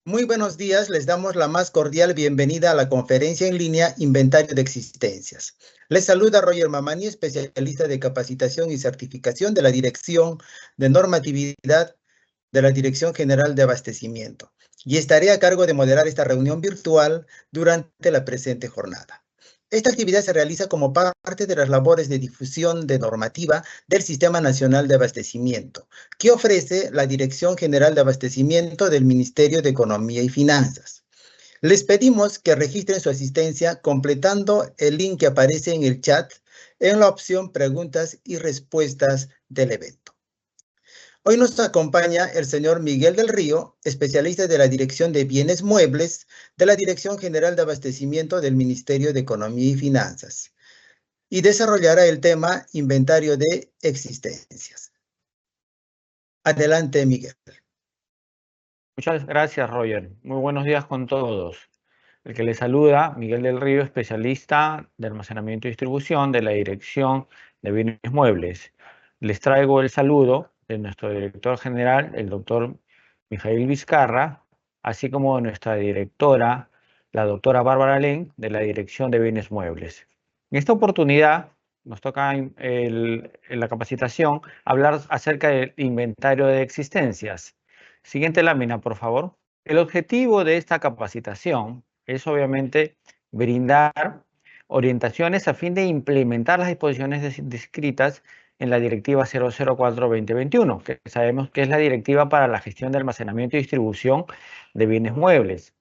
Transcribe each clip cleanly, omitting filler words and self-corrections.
Muy buenos días, les damos la más cordial bienvenida a la conferencia en línea Inventario de Existencias. Les saluda Roger Mamani, especialista de capacitación y certificación de la Dirección de Normatividad de la Dirección General de Abastecimiento, y estaré a cargo de moderar esta reunión virtual durante la presente jornada. Esta actividad se realiza como parte de las labores de difusión de normativa del Sistema Nacional de Abastecimiento, que ofrece la Dirección General de Abastecimiento del Ministerio de Economía y Finanzas. Les pedimos que registren su asistencia completando el link que aparece en el chat en la opción Preguntas y Respuestas del evento. Hoy nos acompaña el señor Miguel del Río, especialista de la Dirección de Bienes Muebles de la Dirección General de Abastecimiento del Ministerio de Economía y Finanzas, y desarrollará el tema Inventario de Existencias. Adelante, Miguel. Muchas gracias, Roger. Muy buenos días con todos. El que les saluda, Miguel del Río, especialista de almacenamiento y distribución de la Dirección de Bienes Muebles. Les traigo el saludo de nuestro director general, el doctor Mijail Vizcarra, así como de nuestra directora, la doctora Bárbara Len, de la Dirección de Bienes Muebles. En esta oportunidad nos toca en la capacitación hablar acerca del inventario de existencias. Siguiente lámina, por favor. El objetivo de esta capacitación es obviamente brindar orientaciones a fin de implementar las disposiciones descritas en la Directiva 004-2021, que sabemos que es la Directiva para la Gestión de Almacenamiento y Distribución de Bienes Muebles.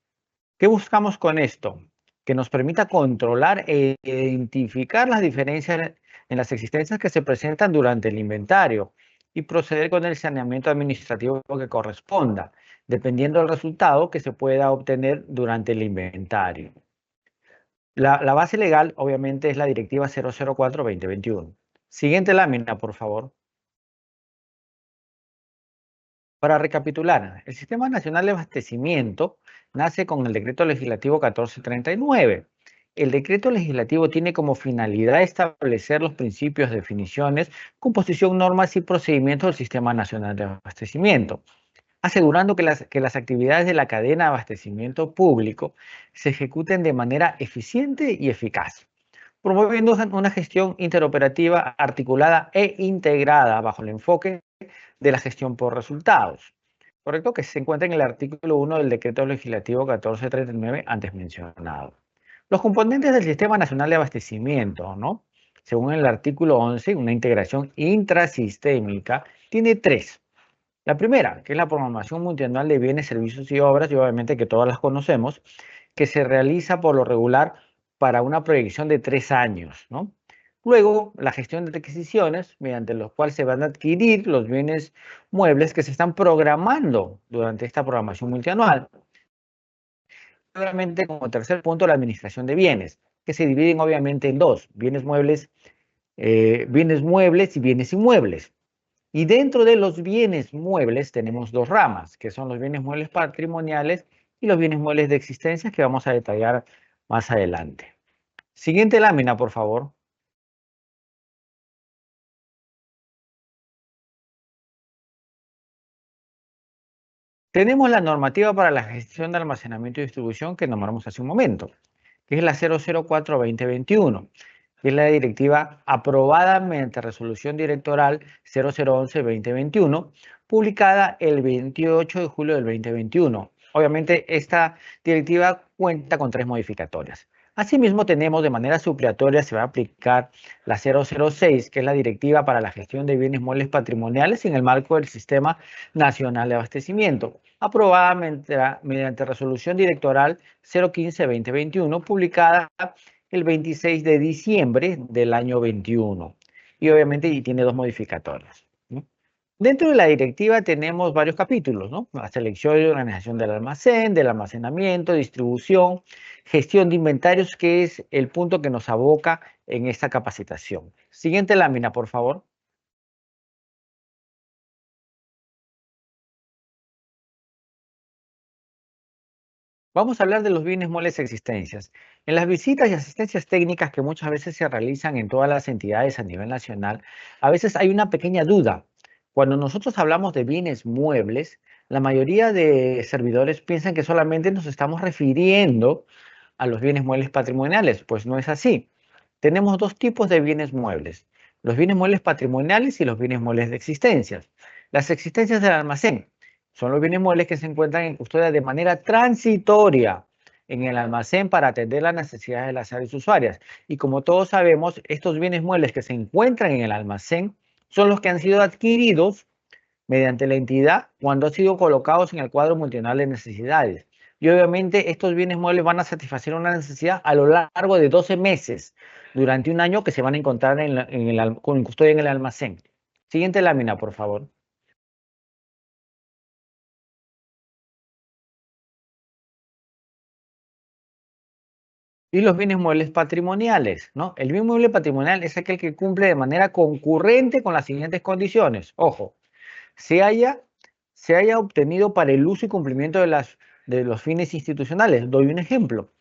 ¿Qué buscamos con esto? Que nos permita controlar e identificar las diferencias en las existencias que se presentan durante el inventario y proceder con el saneamiento administrativo que corresponda, dependiendo del resultado que se pueda obtener durante el inventario. La base legal, obviamente, es la Directiva 004-2021. Siguiente lámina, por favor. Para recapitular, el Sistema Nacional de Abastecimiento nace con el Decreto Legislativo 1439. El decreto legislativo tiene como finalidad establecer los principios, definiciones, composición, normas y procedimientos del Sistema Nacional de Abastecimiento, asegurando que las actividades de la cadena de abastecimiento público se ejecuten de manera eficiente y eficaz, promoviendo una gestión interoperativa, articulada e integrada bajo el enfoque de la gestión por resultados, ¿correcto? Que se encuentra en el artículo 1 del Decreto Legislativo 1439 antes mencionado. Los componentes del Sistema Nacional de Abastecimiento, ¿no? Según el artículo 11, una integración intrasistémica tiene tres. La primera, que es la programación multianual de bienes, servicios y obras, y obviamente que todas las conocemos, que se realiza por lo regular para una proyección de 3 años, ¿no? Luego, la gestión de adquisiciones, mediante los cuales se van a adquirir los bienes muebles que se están programando durante esta programación multianual. Obviamente, como tercer punto, la administración de bienes, que se dividen obviamente en dos, bienes muebles y bienes inmuebles. Y dentro de los bienes muebles tenemos dos ramas, que son los bienes muebles patrimoniales y los bienes muebles de existencia, que vamos a detallar más adelante. Siguiente lámina, por favor. Tenemos la normativa para la gestión de almacenamiento y distribución que nombramos hace un momento, que es la 004-2021, que es la directiva aprobada mediante resolución directoral 0011-2021, publicada el 28 de julio del 2021. Obviamente, esta directiva cuenta con 3 modificatorias. Asimismo, tenemos de manera supletoria, se va a aplicar la 006, que es la Directiva para la Gestión de Bienes Muebles Patrimoniales en el marco del Sistema Nacional de Abastecimiento, aprobada mediante resolución directoral 015-2021, publicada el 26 de diciembre del año 21. Y obviamente tiene 2 modificatorias, ¿no? Dentro de la directiva tenemos varios capítulos, ¿no? La selección y organización del almacén, del almacenamiento, distribución, gestión de inventarios, que es el punto que nos aboca en esta capacitación. Siguiente lámina, por favor. Vamos a hablar de los bienes muebles existencias. En las visitas y asistencias técnicas que muchas veces se realizan en todas las entidades a nivel nacional, a veces hay una pequeña duda. Cuando nosotros hablamos de bienes muebles, La mayoría de servidores piensan que solamente nos estamos refiriendo a los bienes muebles patrimoniales, pues no es así. Tenemos dos tipos de bienes muebles, los bienes muebles patrimoniales y los bienes muebles de existencias. Las existencias del almacén son los bienes muebles que se encuentran en custodia de manera transitoria en el almacén para atender las necesidades de las áreas usuarias. Y como todos sabemos, estos bienes muebles que se encuentran en el almacén son los que han sido adquiridos mediante la entidad cuando han sido colocados en el cuadro multinacional de necesidades. Y obviamente estos bienes muebles van a satisfacer una necesidad a lo largo de 12 meses durante un año que se van a encontrar con custodia en el almacén. Siguiente lámina, por favor. Y los bienes muebles patrimoniales, ¿no? El bien mueble patrimonial es aquel que cumple de manera concurrente con las siguientes condiciones. Ojo, se haya, se haya obtenido para el uso y cumplimiento de los fines institucionales. Doy un ejemplo.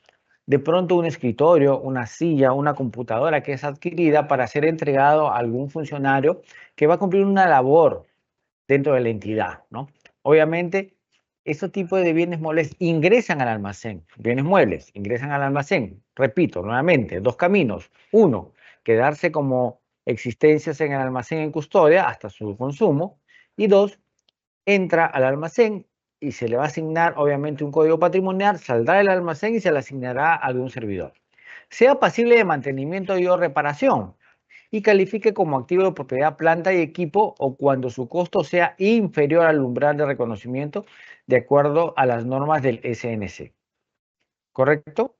De pronto un escritorio, una silla, una computadora que es adquirida para ser entregado a algún funcionario que va a cumplir una labor dentro de la entidad, ¿no? Obviamente, esos tipos de bienes muebles ingresan al almacén. Bienes muebles ingresan al almacén. Repito, nuevamente, dos caminos. Uno, quedarse como existencias en el almacén en custodia hasta su consumo. Y dos, entra al almacén y se le va a asignar obviamente un código patrimonial, saldrá del almacén y se le asignará a algún servidor. Sea pasible de mantenimiento y o reparación y califique como activo de propiedad planta y equipo o cuando su costo sea inferior al umbral de reconocimiento de acuerdo a las normas del SNC. ¿Correcto?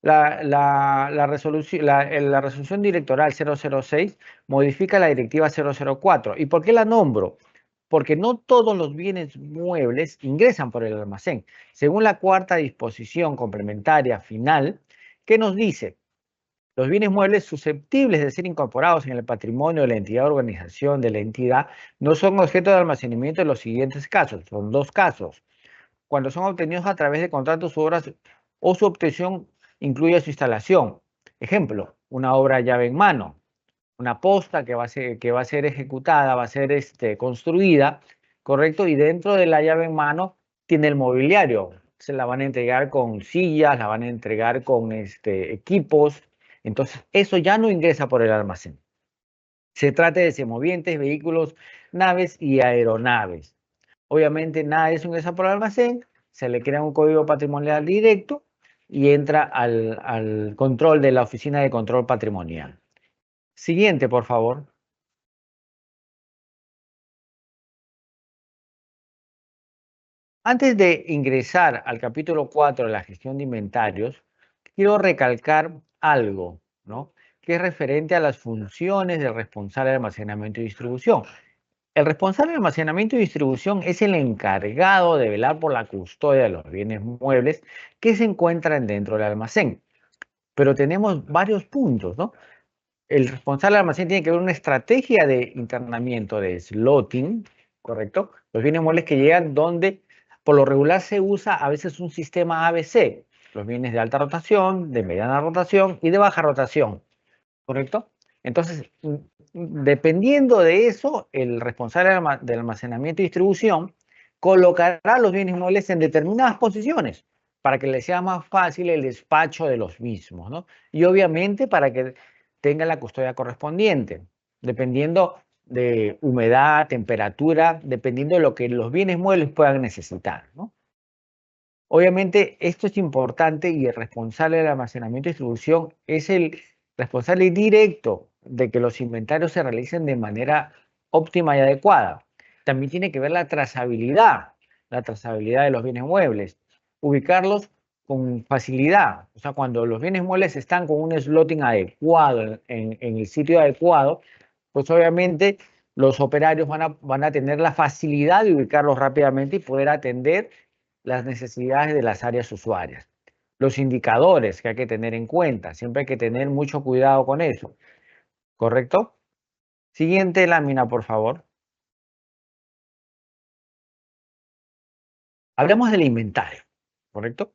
La resolución directoral 006 modifica la directiva 004. ¿Y por qué la nombro? Porque no todos los bienes muebles ingresan por el almacén. Según la cuarta disposición complementaria final, ¿qué nos dice? Los bienes muebles susceptibles de ser incorporados en el patrimonio de la entidad o organización de la entidad no son objeto de almacenamiento en los siguientes casos. Son dos casos cuando son obtenidos a través de contratos u obras o su obtención incluye su instalación. Ejemplo, una obra llave en mano, una posta que va a ser ejecutada, va a ser construida, ¿correcto? Y dentro de la llave en mano tiene el mobiliario. Se la van a entregar con sillas, la van a entregar con equipos. Entonces, eso ya no ingresa por el almacén. Se trata de semovientes, vehículos, naves y aeronaves. Obviamente nada de eso ingresa por el almacén, se le crea un código patrimonial directo y entra al control de la Oficina de Control Patrimonial. Siguiente, por favor. Antes de ingresar al capítulo 4 de la gestión de inventarios, quiero recalcar algo, ¿no? Que es referente a las funciones del responsable de almacenamiento y distribución. El responsable de almacenamiento y distribución es el encargado de velar por la custodia de los bienes muebles que se encuentran dentro del almacén. Pero tenemos varios puntos, ¿no? El responsable del almacén tiene que ver una estrategia de internamiento de slotting, ¿correcto? Los bienes muebles que llegan donde por lo regular se usa a veces un sistema ABC, los bienes de alta rotación, de mediana rotación y de baja rotación. ¿Correcto? Entonces, dependiendo de eso, el responsable del almacenamiento y distribución colocará los bienes inmuebles en determinadas posiciones para que le sea más fácil el despacho de los mismos, ¿no? Y obviamente para que tenga la custodia correspondiente, dependiendo de humedad, temperatura, dependiendo de lo que los bienes muebles puedan necesitar, ¿no? Obviamente, esto es importante y el responsable del almacenamiento y distribución es el responsable directo de que los inventarios se realicen de manera óptima y adecuada. También tiene que ver la trazabilidad de los bienes muebles, ubicarlos con facilidad. O sea, cuando los bienes muebles están con un slotting adecuado en el sitio adecuado, pues obviamente los operarios van a tener la facilidad de ubicarlos rápidamente y poder atender las necesidades de las áreas usuarias. Los indicadores que hay que tener en cuenta, siempre hay que tener mucho cuidado con eso, ¿correcto? Siguiente lámina, por favor. Hablemos del inventario, ¿correcto?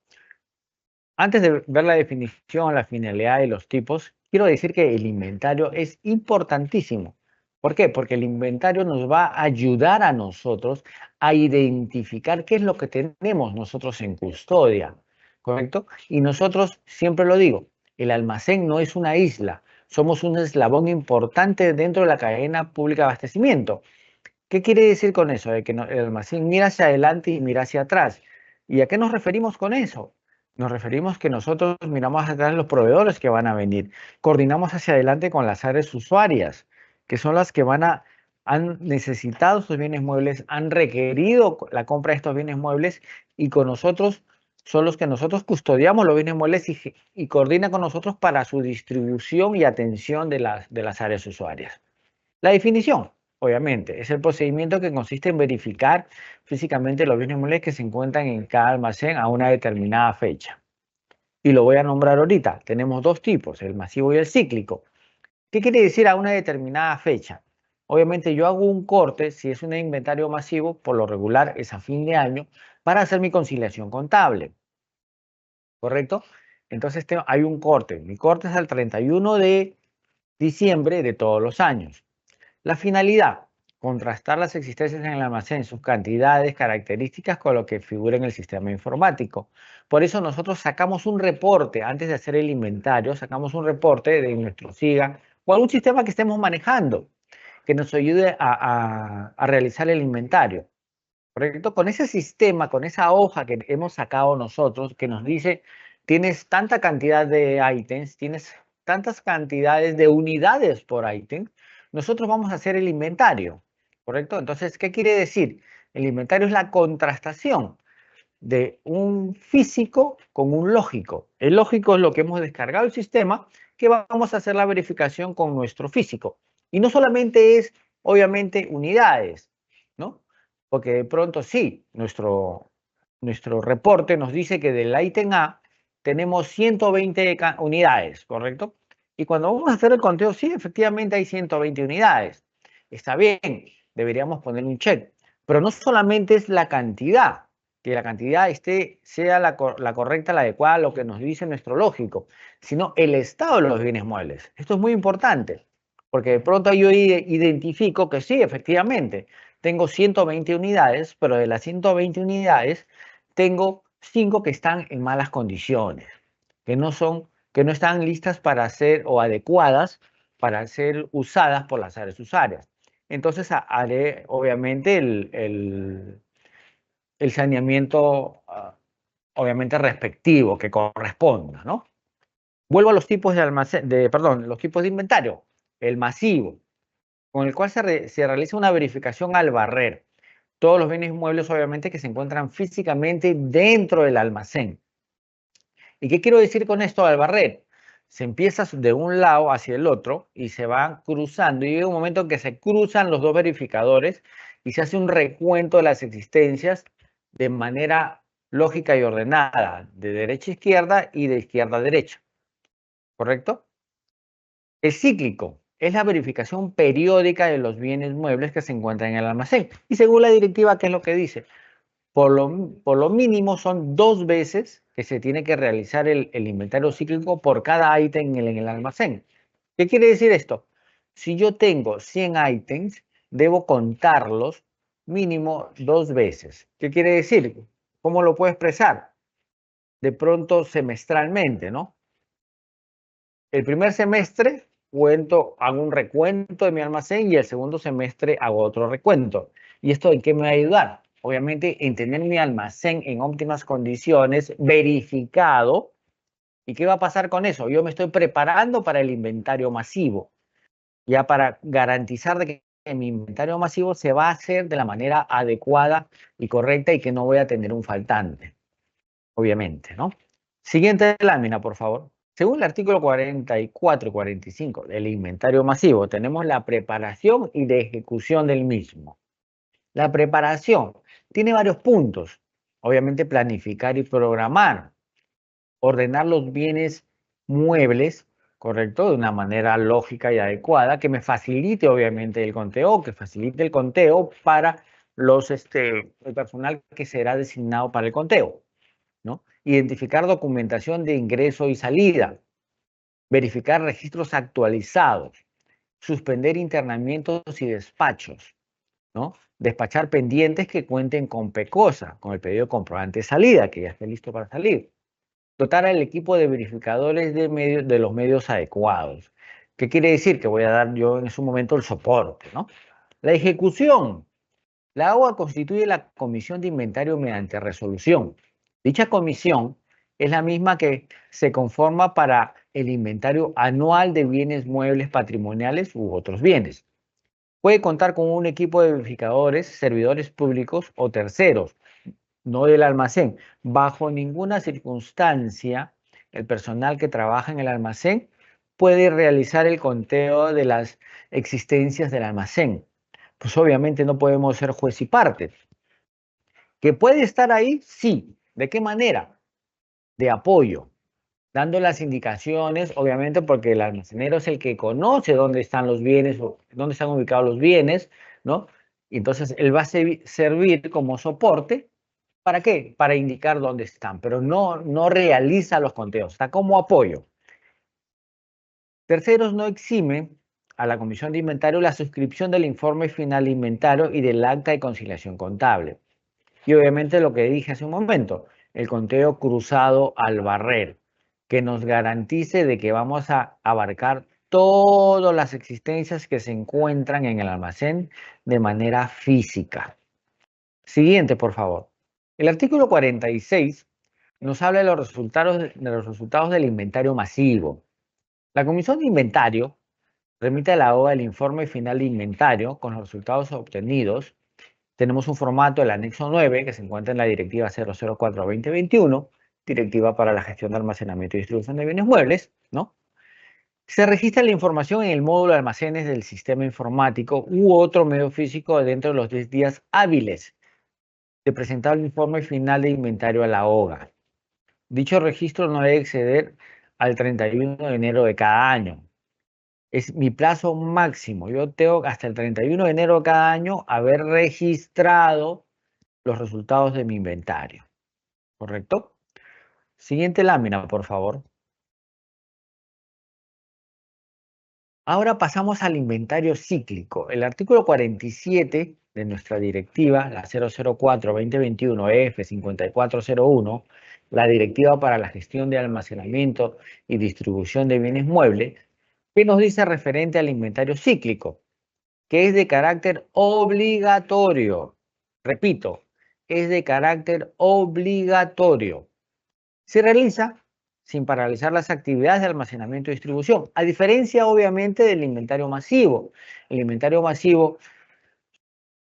Antes de ver la definición, la finalidad y los tipos, quiero decir que el inventario es importantísimo. ¿Por qué? Porque el inventario nos va a ayudar a nosotros a identificar qué es lo que tenemos nosotros en custodia, ¿correcto? Y nosotros, siempre lo digo, el almacén no es una isla, somos un eslabón importante dentro de la cadena pública de abastecimiento. ¿Qué quiere decir con eso? De que el almacén mira hacia adelante y mira hacia atrás. ¿Y a qué nos referimos con eso? Nos referimos que nosotros miramos hacia atrás los proveedores que van a venir, coordinamos hacia adelante con las áreas usuarias, que son las que han necesitado estos bienes muebles, han requerido la compra de estos bienes muebles y con nosotros son los que nosotros custodiamos los bienes muebles y coordinan con nosotros para su distribución y atención de las áreas usuarias. La definición, obviamente, es el procedimiento que consiste en verificar físicamente los bienes muebles que se encuentran en cada almacén a una determinada fecha. Y lo voy a nombrar ahorita. Tenemos dos tipos, el masivo y el cíclico. ¿Qué quiere decir a una determinada fecha? Obviamente yo hago un corte, si es un inventario masivo, por lo regular es a fin de año, para hacer mi conciliación contable. ¿Correcto? Entonces hay un corte. Mi corte es al 31 de diciembre de todos los años. La finalidad, contrastar las existencias en el almacén, sus cantidades, características con lo que figura en el sistema informático. Por eso nosotros sacamos un reporte, antes de hacer el inventario, sacamos un reporte de nuestro SIGA o algún sistema que estemos manejando que nos ayude a realizar el inventario. ¿Correcto? Con ese sistema, con esa hoja que hemos sacado nosotros, que nos dice, tienes tanta cantidad de ítems, tienes tantas cantidades de unidades por ítem, nosotros vamos a hacer el inventario, ¿correcto? Entonces, ¿qué quiere decir? El inventario es la contrastación de un físico con un lógico. El lógico es lo que hemos descargado el sistema, que vamos a hacer la verificación con nuestro físico. Y no solamente es, obviamente, unidades, ¿no? Porque de pronto sí, nuestro reporte nos dice que del ítem A tenemos 120 unidades, ¿correcto? Y cuando vamos a hacer el conteo, sí, efectivamente hay 120 unidades. Está bien, deberíamos poner un check. Pero no solamente es la cantidad, que la cantidad sea la correcta, la adecuada, lo que nos dice nuestro lógico, sino el estado de los bienes muebles. Esto es muy importante, porque de pronto yo identifico que sí, efectivamente, tengo 120 unidades, pero de las 120 unidades tengo 5 que están en malas condiciones, que no están listas para ser o adecuadas para ser usadas por las áreas usuarias. Entonces haré obviamente el saneamiento, obviamente respectivo, que corresponda, ¿no? Vuelvo a los tipos de almacén, los tipos de inventario. El masivo, con el cual se realiza una verificación al barrer. Todos los bienes muebles, obviamente, que se encuentran físicamente dentro del almacén. ¿Y qué quiero decir con esto al barrer? Se empieza de un lado hacia el otro y se van cruzando. Y llega un momento en que se cruzan los dos verificadores y se hace un recuento de las existencias de manera lógica y ordenada, de derecha a izquierda y de izquierda a derecha. ¿Correcto? El cíclico es la verificación periódica de los bienes muebles que se encuentran en el almacén. Y según la directiva, ¿qué es lo que dice? Por lo mínimo son 2 veces que se tiene que realizar el inventario cíclico por cada ítem en el almacén. ¿Qué quiere decir esto? Si yo tengo 100 ítems, debo contarlos mínimo 2 veces. ¿Qué quiere decir? ¿Cómo lo puedo expresar? De pronto semestralmente, ¿no? El primer semestre hago un recuento de mi almacén y el segundo semestre hago otro recuento. ¿Y esto en qué me va a ayudar? Obviamente en tener mi almacén en óptimas condiciones, verificado. ¿Y qué va a pasar con eso? Yo me estoy preparando para el inventario masivo, ya para garantizar de que mi inventario masivo se va a hacer de la manera adecuada y correcta y que no voy a tener un faltante, obviamente, ¿no? Siguiente lámina, por favor. Según el artículo 44 y 45 del inventario masivo, tenemos la preparación y la ejecución del mismo. La preparación tiene varios puntos. Obviamente planificar y programar, ordenar los bienes muebles, ¿correcto? De una manera lógica y adecuada, que me facilite obviamente el conteo, que facilite el conteo para el personal que será designado para el conteo, ¿no? Identificar documentación de ingreso y salida, verificar registros actualizados, suspender internamientos y despachos, ¿no? Despachar pendientes que cuenten con PECOSA, con el pedido de comprobante de salida, que ya esté listo para salir. Dotar al equipo de verificadores de los medios adecuados. ¿Qué quiere decir? Que voy a dar yo en su momento el soporte, ¿no? La ejecución. La OA constituye la comisión de inventario mediante resolución. Dicha comisión es la misma que se conforma para el inventario anual de bienes muebles patrimoniales u otros bienes. Puede contar con un equipo de verificadores, servidores públicos o terceros, no del almacén. Bajo ninguna circunstancia, el personal que trabaja en el almacén puede realizar el conteo de las existencias del almacén. Pues obviamente no podemos ser juez y parte. ¿Que puede estar ahí? Sí. ¿De qué manera? De apoyo, dando las indicaciones, obviamente porque el almacenero es el que conoce dónde están los bienes, o dónde están ubicados los bienes, ¿no? Y entonces él va a servir como soporte. ¿Para qué? Para indicar dónde están, pero no realiza los conteos, está como apoyo. Terceros, no exime a la Comisión de Inventario la suscripción del informe final de inventario y del acta de conciliación contable. Y obviamente lo que dije hace un momento, el conteo cruzado al barrer, que nos garantice de que vamos a abarcar todas las existencias que se encuentran en el almacén de manera física. Siguiente, por favor. El artículo 46 nos habla de los resultados del inventario masivo. La Comisión de Inventario remite a la OA el informe final de inventario con los resultados obtenidos. Tenemos un formato, el anexo 9, que se encuentra en la directiva 004-2021, directiva para la gestión de almacenamiento y distribución de bienes muebles, ¿no? Se registra la información en el módulo de almacenes del sistema informático u otro medio físico dentro de los 10 días hábiles de presentar el informe final de inventario a la OGA. Dicho registro no debe exceder al 31 de enero de cada año. Es mi plazo máximo. Yo tengo hasta el 31 de enero de cada año haber registrado los resultados de mi inventario. ¿Correcto? Siguiente lámina, por favor. Ahora pasamos al inventario cíclico. El artículo 47 de nuestra directiva, la 004-2021-EF5401, la Directiva para la Gestión de Almacenamiento y Distribución de Bienes Muebles, ¿qué nos dice referente al inventario cíclico? Que es de carácter obligatorio. Repito, es de carácter obligatorio. Se realiza sin paralizar las actividades de almacenamiento y distribución, a diferencia obviamente del inventario masivo. El inventario masivo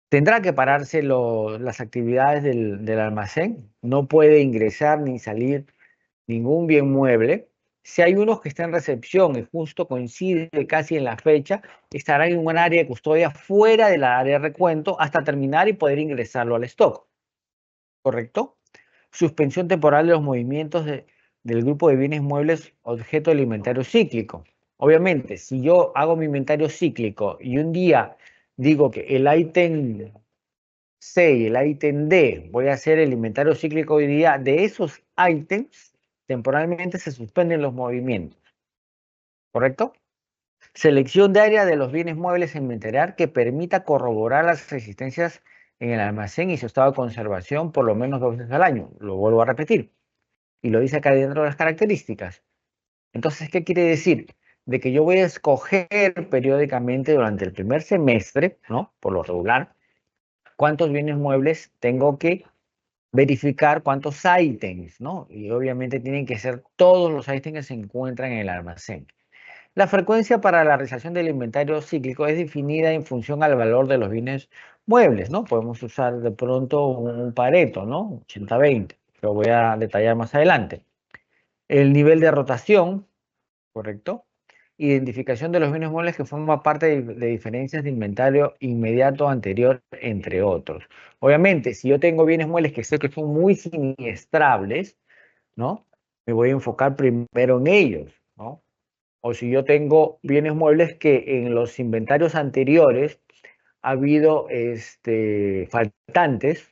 tendrá que pararse las actividades del almacén, no puede ingresar ni salir ningún bien mueble. Si hay unos que están en recepción y justo coincide casi en la fecha, estarán en un área de custodia fuera de la área de recuento hasta terminar y poder ingresarlo al stock. ¿Correcto? Suspensión temporal de los movimientos del grupo de bienes muebles objeto del inventario cíclico. Obviamente, si yo hago mi inventario cíclico y un día digo que el ítem C y el ítem D, voy a hacer el inventario cíclico hoy día, de esos ítems, temporalmente se suspenden los movimientos. ¿Correcto? Selección de área de los bienes muebles a inventariar que permita corroborar las resistencias en el almacén y su estado de conservación por lo menos 2 veces al año. Lo vuelvo a repetir. Y lo dice acá dentro de las características. Entonces, ¿qué quiere decir? De que yo voy a escoger periódicamente durante el primer semestre, ¿no? Por lo regular, cuántos bienes muebles tengo que verificar, cuántos ítems, ¿no? Y obviamente tienen que ser todos los ítems que se encuentran en el almacén. La frecuencia para la realización del inventario cíclico es definida en función al valor de los bienes muebles, ¿no? Podemos usar de pronto un Pareto, ¿no? 80-20, lo voy a detallar más adelante. El nivel de rotación, ¿correcto? Identificación de los bienes muebles que forman parte de diferencias de inventario inmediato anterior, entre otros. Obviamente, si yo tengo bienes muebles que sé que son muy siniestrables, ¿no? Me voy a enfocar primero en ellos, ¿no? O si yo tengo bienes muebles que en los inventarios anteriores ha habido faltantes,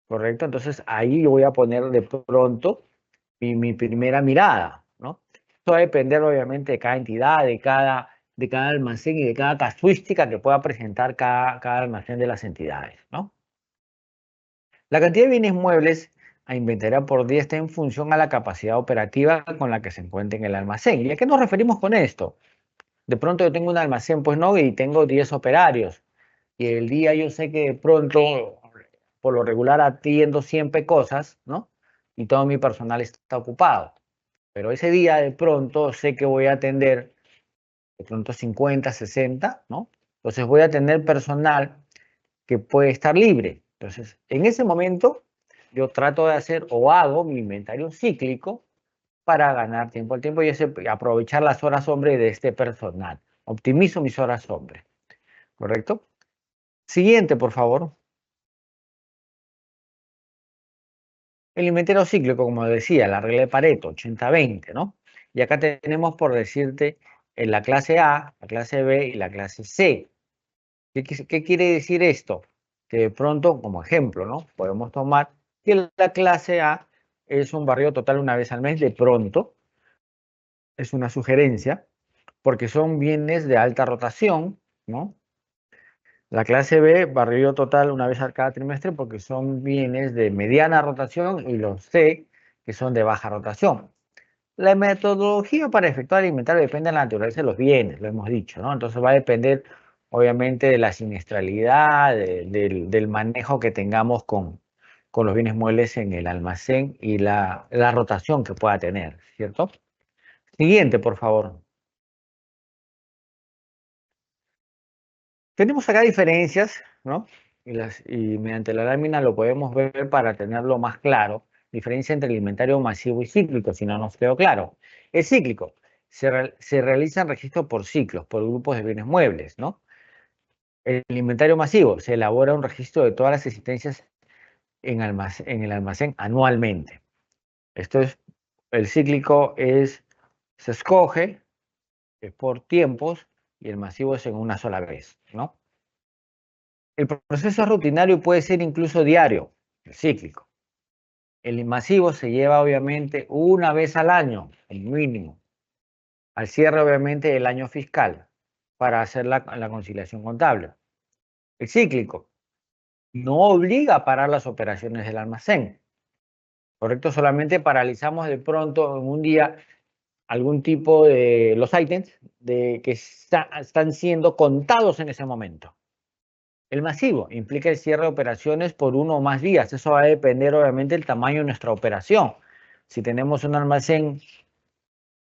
¿correcto? Entonces ahí yo voy a poner de pronto mi primera mirada, ¿no? Esto va a depender obviamente de cada entidad, de cada de cada almacén y de cada casuística que pueda presentar cada almacén de las entidades, ¿no? La cantidad de bienes muebles a inventariar por día está en función a la capacidad operativa con la que se encuentre en el almacén. ¿Y a qué nos referimos con esto? De pronto yo tengo un almacén, pues no, y tengo 10 operarios. Y el día yo sé que de pronto, por lo regular, atiendo siempre cosas, ¿no? Y todo mi personal está ocupado. Pero ese día de pronto sé que voy a atender de pronto 50, 60, ¿no? Entonces voy a tener personal que puede estar libre. Entonces, en ese momento, yo trato de hacer o hago mi inventario cíclico para ganar tiempo al tiempo y aprovechar las horas hombre de este personal. Optimizo mis horas hombre. ¿Correcto? Siguiente, por favor. El inventario cíclico, como decía, la regla de Pareto, 80-20, ¿no? Y acá tenemos, por decirte, en la clase A, la clase B y la clase C. ¿Qué quiere decir esto? Que de pronto, como ejemplo, ¿no? Podemos tomar que la clase A es un barrido total una vez al mes, de pronto, es una sugerencia, porque son bienes de alta rotación, ¿no? La clase B, barrido total una vez a cada trimestre, porque son bienes de mediana rotación, y los C, que son de baja rotación. La metodología para efectuar el inventario depende de la naturaleza de los bienes, lo hemos dicho, ¿no? Entonces va a depender, obviamente, de la siniestralidad, del manejo que tengamos con los bienes muebles en el almacén y la rotación que pueda tener, ¿cierto? Siguiente, por favor. Tenemos acá diferencias, ¿no? Y mediante la lámina lo podemos ver para tenerlo más claro. Diferencia entre el inventario masivo y cíclico, si no nos quedó claro. El cíclico se realizan registros por ciclos, por grupos de bienes muebles, ¿no? El inventario masivo se elabora un registro de todas las existencias en el almacén anualmente. Esto es, el cíclico se escoge por tiempos y el masivo es en una sola vez, ¿no? El proceso es rutinario y puede ser incluso diario, cíclico. El masivo se lleva obviamente una vez al año, el mínimo, al cierre obviamente del año fiscal, para hacer la conciliación contable. El cíclico no obliga a parar las operaciones del almacén, ¿correcto? Solamente paralizamos de pronto en un día algún tipo de los ítems que están siendo contados en ese momento. El masivo implica el cierre de operaciones por uno o más días. Eso va a depender, obviamente, del tamaño de nuestra operación. Si tenemos un almacén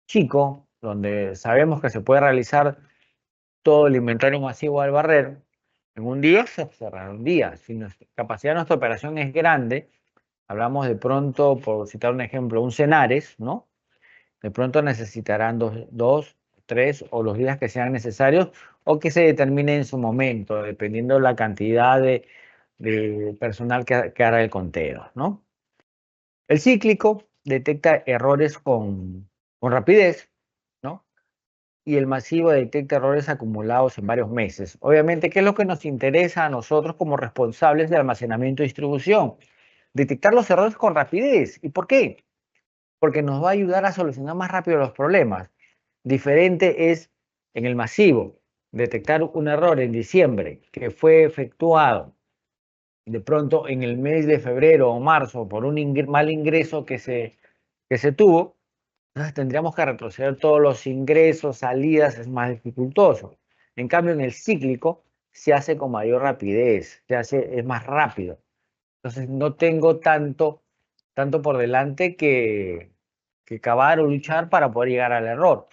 chico, donde sabemos que se puede realizar todo el inventario masivo al barrer, en un día se cerrará un día. Si la capacidad de nuestra operación es grande, hablamos de pronto, por citar un ejemplo, un Cenares, ¿no? De pronto necesitarán dos, tres o los días que sean necesarios o que se determine en su momento, dependiendo de la cantidad de personal que hará el conteo, ¿no? El cíclico detecta errores con rapidez, ¿no? Y el masivo detecta errores acumulados en varios meses. Obviamente, ¿qué es lo que nos interesa a nosotros como responsables de almacenamiento y distribución? Detectar los errores con rapidez. ¿Y por qué? Porque nos va a ayudar a solucionar más rápido los problemas. Diferente es en el masivo, detectar un error en diciembre que fue efectuado de pronto en el mes de febrero o marzo por un mal ingreso que se tuvo. Entonces tendríamos que retroceder todos los ingresos, salidas, es más dificultoso. En cambio, en el cíclico se hace con mayor rapidez, es más rápido. Entonces no tengo tanto por delante que cavar o luchar para poder llegar al error.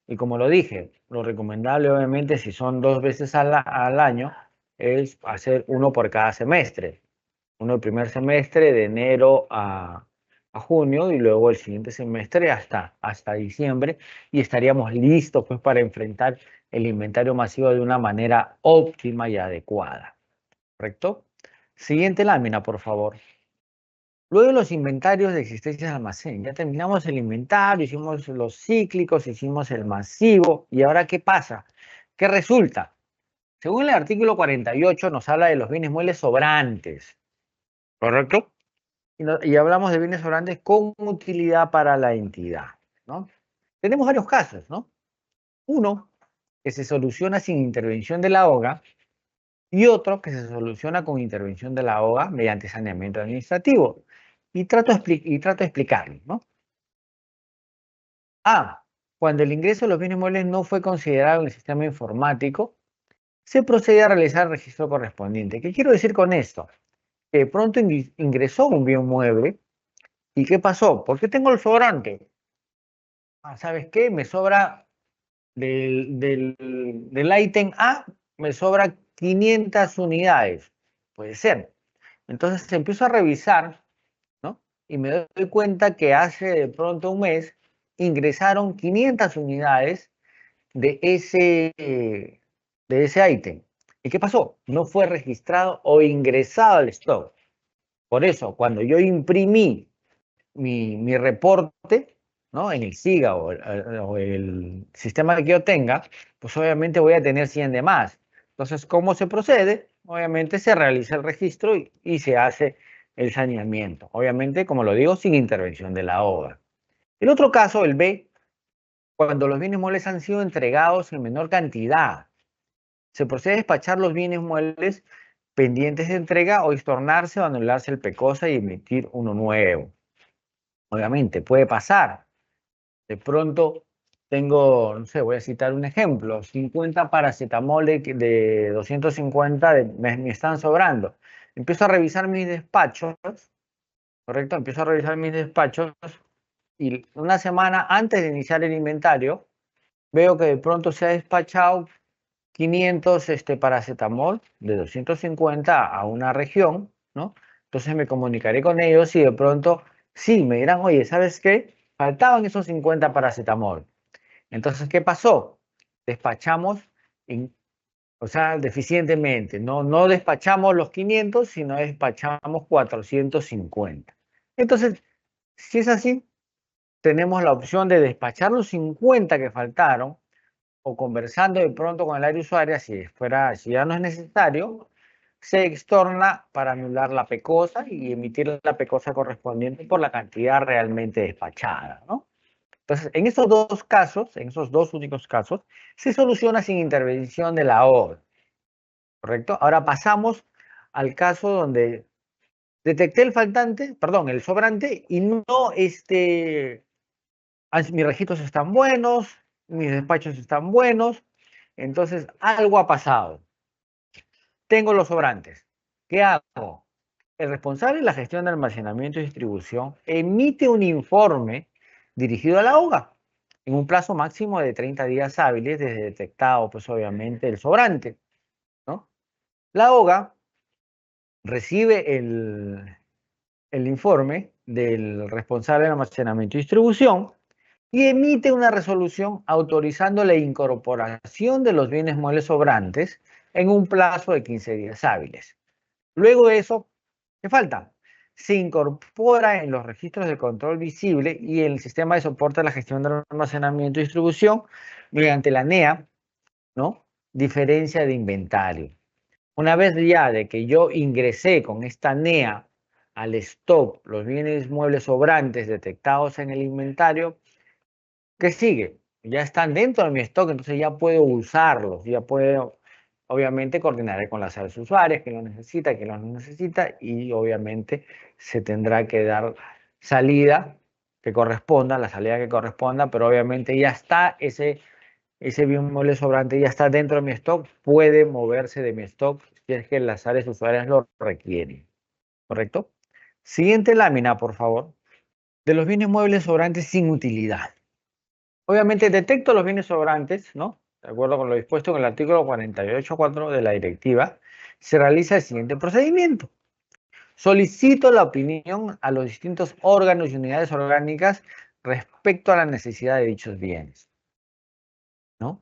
Y como lo dije, lo recomendable obviamente si son 2 veces al año es hacer uno por cada semestre. Uno el primer semestre de enero a junio y luego el siguiente semestre hasta diciembre y estaríamos listos pues para enfrentar el inventario masivo de una manera óptima y adecuada. ¿Correcto? Siguiente lámina, por favor. Luego de los inventarios de existencias de almacén, ya terminamos el inventario, hicimos los cíclicos, hicimos el masivo, ¿y ahora qué pasa? ¿Qué resulta? Según el artículo 48 nos habla de los bienes muebles sobrantes, ¿correcto? Y hablamos de bienes sobrantes con utilidad para la entidad, ¿no? Tenemos varios casos, ¿no? Uno, que se soluciona sin intervención de la OGA y otro que se soluciona con intervención de la OGA mediante saneamiento administrativo. Y trato de explicarlo, ¿no? Cuando el ingreso de los bienes muebles no fue considerado en el sistema informático, se procede a realizar el registro correspondiente. ¿Qué quiero decir con esto? Que de pronto ingresó un bien mueble. ¿Y qué pasó? ¿Por qué tengo el sobrante? ¿Sabes qué? Me sobra del ítem A, me sobra 500 unidades. Puede ser. Entonces empiezo a revisar, ¿no? Y me doy cuenta que hace de pronto un mes ingresaron 500 unidades de ese ítem. ¿Y qué pasó? No fue registrado o ingresado al stock. Por eso, cuando yo imprimí mi reporte, ¿no? En el SIGA o el sistema que yo tenga, pues obviamente voy a tener 100 de más. Entonces, ¿cómo se procede? Obviamente se realiza el registro y se hace el saneamiento. Obviamente, como lo digo, sin intervención de la obra. El otro caso, el B, cuando los bienes muebles han sido entregados en menor cantidad, se procede a despachar los bienes muebles pendientes de entrega o estornarse o anularse el PECOSA y emitir uno nuevo. Obviamente, puede pasar. De pronto tengo, no sé, voy a citar un ejemplo, 50 paracetamol de 250 me están sobrando. Empiezo a revisar mis despachos, ¿correcto? Empiezo a revisar mis despachos y una semana antes de iniciar el inventario, veo que de pronto se ha despachado 500 paracetamol de 250 a una región, ¿no? Entonces me comunicaré con ellos y de pronto, sí, me dirán, oye, ¿sabes qué? Faltaban esos 50 paracetamol. Entonces, ¿qué pasó? Despachamos, o sea, deficientemente. No despachamos los 500, sino despachamos 450. Entonces, si es así, tenemos la opción de despachar los 50 que faltaron o conversando de pronto con el área usuaria, si ya no es necesario, se extorna para anular la PECOSA y emitir la PECOSA correspondiente por la cantidad realmente despachada, ¿no? Entonces, en esos dos casos, en esos dos únicos casos, se soluciona sin intervención de la obra, ¿correcto? Ahora pasamos al caso donde detecté el faltante, perdón, el sobrante y no, mis registros están buenos, mis despachos están buenos, entonces algo ha pasado. Tengo los sobrantes. ¿Qué hago? El responsable de la gestión de almacenamiento y distribución emite un informe dirigido a la OGA en un plazo máximo de 30 días hábiles desde detectado, pues obviamente, el sobrante, ¿no? La OGA recibe el informe del responsable de almacenamiento y distribución y emite una resolución autorizando la incorporación de los bienes muebles sobrantes en un plazo de 15 días hábiles. Luego de eso, ¿qué falta? Se incorpora en los registros de control visible y en el sistema de soporte a la gestión del almacenamiento y distribución mediante la NEA, ¿no? Diferencia de inventario. Una vez ya de que yo ingresé con esta NEA al stock los bienes muebles sobrantes detectados en el inventario, ¿qué sigue? Ya están dentro de mi stock, entonces ya puedo usarlos, ya puedo, obviamente, coordinaré con las áreas usuarias, que lo necesita, que lo no necesita, y obviamente se tendrá que dar salida que corresponda, la salida que corresponda, pero obviamente ya está ese bien mueble sobrante, ya está dentro de mi stock, puede moverse de mi stock si es que las áreas usuarias lo requieren, ¿correcto? Siguiente lámina, por favor, de los bienes muebles sobrantes sin utilidad. Obviamente detecto los bienes sobrantes, ¿no? De acuerdo con lo dispuesto en el artículo 48.4 de la directiva, se realiza el siguiente procedimiento. Solicito la opinión a los distintos órganos y unidades orgánicas respecto a la necesidad de dichos bienes, ¿no?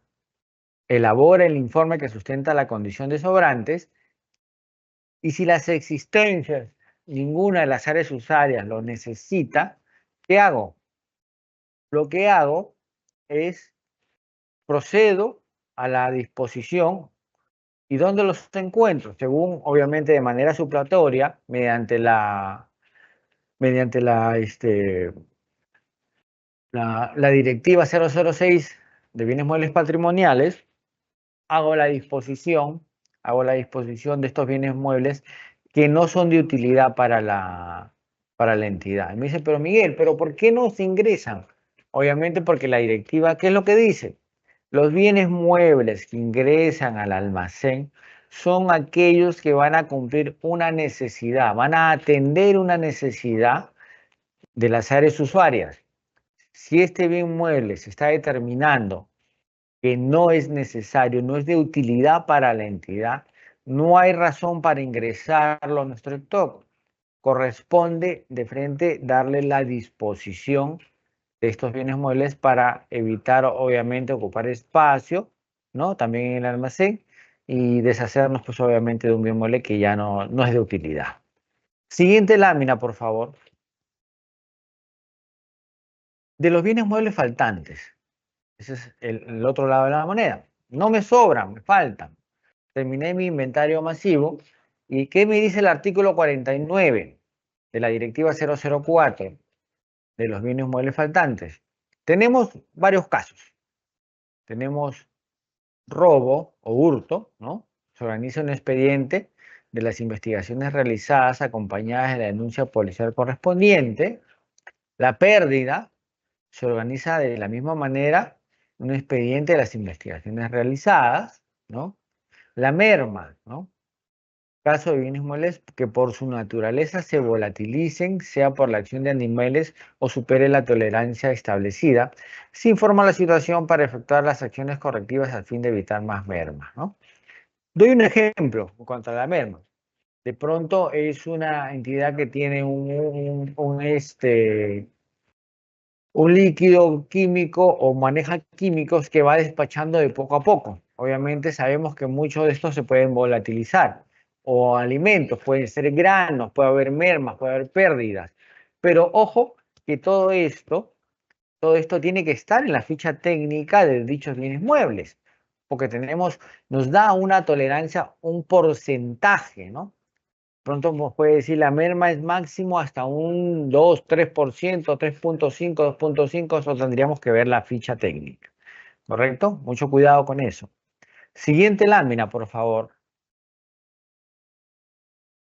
Elabora el informe que sustenta la condición de sobrantes y si las existencias, ninguna de las áreas usuarias lo necesita, ¿qué hago? Lo que hago es procedo a la disposición. ¿Y dónde los encuentro? Según, obviamente, de manera supletoria, mediante la directiva 006 de bienes muebles patrimoniales, hago la disposición de estos bienes muebles que no son de utilidad para la entidad. Y me dice, pero Miguel, ¿pero por qué no se ingresan? Obviamente porque la directiva, ¿qué es lo que dice? Los bienes muebles que ingresan al almacén son aquellos que van a cumplir una necesidad, van a atender una necesidad de las áreas usuarias. Si este bien mueble se está determinando que no es necesario, no es de utilidad para la entidad, no hay razón para ingresarlo a nuestro stock. Corresponde de frente darle la disposición de estos bienes muebles para evitar, obviamente, ocupar espacio, ¿no? También en el almacén y deshacernos, pues, obviamente, de un bien mueble que ya no es de utilidad. Siguiente lámina, por favor. De los bienes muebles faltantes. Ese es el otro lado de la moneda. No me sobran, me faltan. Terminé mi inventario masivo. ¿Y qué me dice el artículo 49 de la directiva 004 de los bienes muebles faltantes? Tenemos varios casos. Tenemos robo o hurto, ¿no? Se organiza un expediente de las investigaciones realizadas acompañadas de la denuncia policial correspondiente. La pérdida se organiza de la misma manera un expediente de las investigaciones realizadas, ¿no? La merma, ¿no? Caso de bienes muebles que por su naturaleza se volatilicen, sea por la acción de animales o supere la tolerancia establecida, se informa la situación para efectuar las acciones correctivas a fin de evitar más merma, ¿no? Doy un ejemplo en cuanto a la merma. De pronto es una entidad que tiene un líquido químico o maneja químicos que va despachando de poco a poco. Obviamente sabemos que muchos de estos se pueden volatilizar. O alimentos, pueden ser granos, puede haber mermas, puede haber pérdidas. Pero ojo que todo esto tiene que estar en la ficha técnica de dichos bienes muebles. Porque nos da una tolerancia, un porcentaje, ¿no? Pronto nos puede decir la merma es máximo hasta un 2, 3%, 3.5, 2.5, eso tendríamos que ver la ficha técnica, ¿correcto? Mucho cuidado con eso. Siguiente lámina, por favor.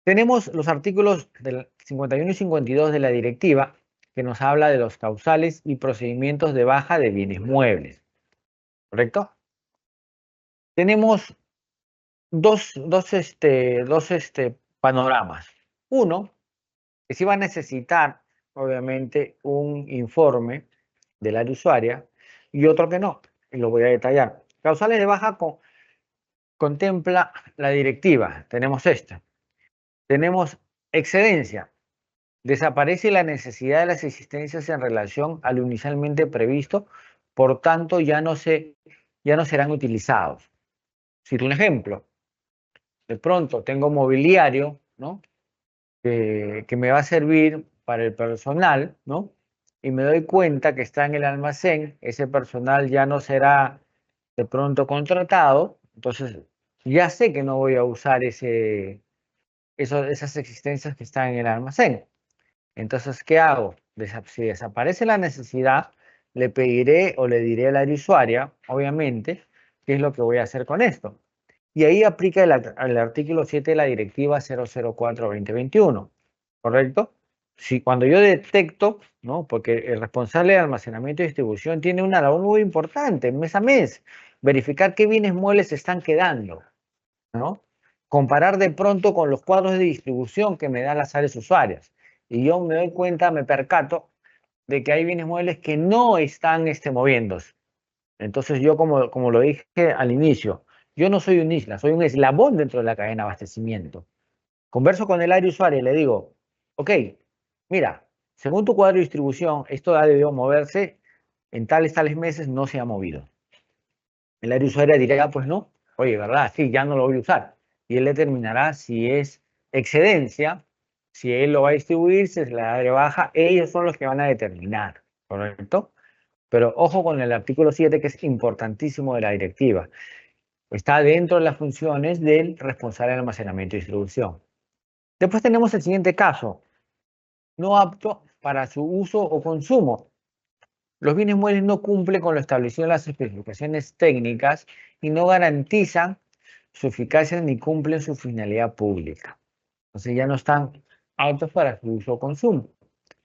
Tenemos los artículos del 51 y 52 de la directiva que nos habla de los causales y procedimientos de baja de bienes muebles, ¿correcto? Tenemos dos panoramas. Uno, que sí va a necesitar, obviamente, un informe del área usuaria y otro que no, y lo voy a detallar. Causales de baja contempla la directiva, tenemos esta. Tenemos excedencia, desaparece la necesidad de las existencias en relación a lo inicialmente previsto, por tanto ya no serán utilizados. Cito un ejemplo, de pronto tengo mobiliario, ¿no? Que me va a servir para el personal, ¿no? Y me doy cuenta que está en el almacén, ese personal ya no será de pronto contratado, entonces ya sé que no voy a usar esas existencias que están en el almacén. Entonces, ¿qué hago? Si desaparece la necesidad, le pediré o le diré a la área usuaria, obviamente, qué es lo que voy a hacer con esto. Y ahí aplica el artículo 7 de la directiva 004/2021, ¿correcto? Si cuando yo detecto, ¿no? Porque el responsable de almacenamiento y distribución tiene una labor muy importante, mes a mes, verificar qué bienes muebles se están quedando, ¿no? Comparar de pronto con los cuadros de distribución que me dan las áreas usuarias. Y yo me doy cuenta, me percato de que hay bienes muebles que no están moviéndose. Entonces yo, como lo dije al inicio, yo no soy un isla, soy un eslabón dentro de la cadena de abastecimiento. Converso con el área usuaria y le digo, ok, mira, según tu cuadro de distribución, esto ha debido moverse en tales meses, no se ha movido. El área usuaria dirá, pues no, oye, ¿verdad? Sí, ya no lo voy a usar. Y él determinará si es excedencia, si él lo va a distribuir, si es la área baja, ellos son los que van a determinar, ¿correcto? Pero ojo con el artículo 7, que es importantísimo de la directiva. Está dentro de las funciones del responsable de almacenamiento y distribución. Después tenemos el siguiente caso. No apto para su uso o consumo. los bienes muebles no cumplen con lo establecido en las especificaciones técnicas y no garantizan su eficacia ni cumplen su finalidad pública. Entonces ya no están aptos para su uso o consumo.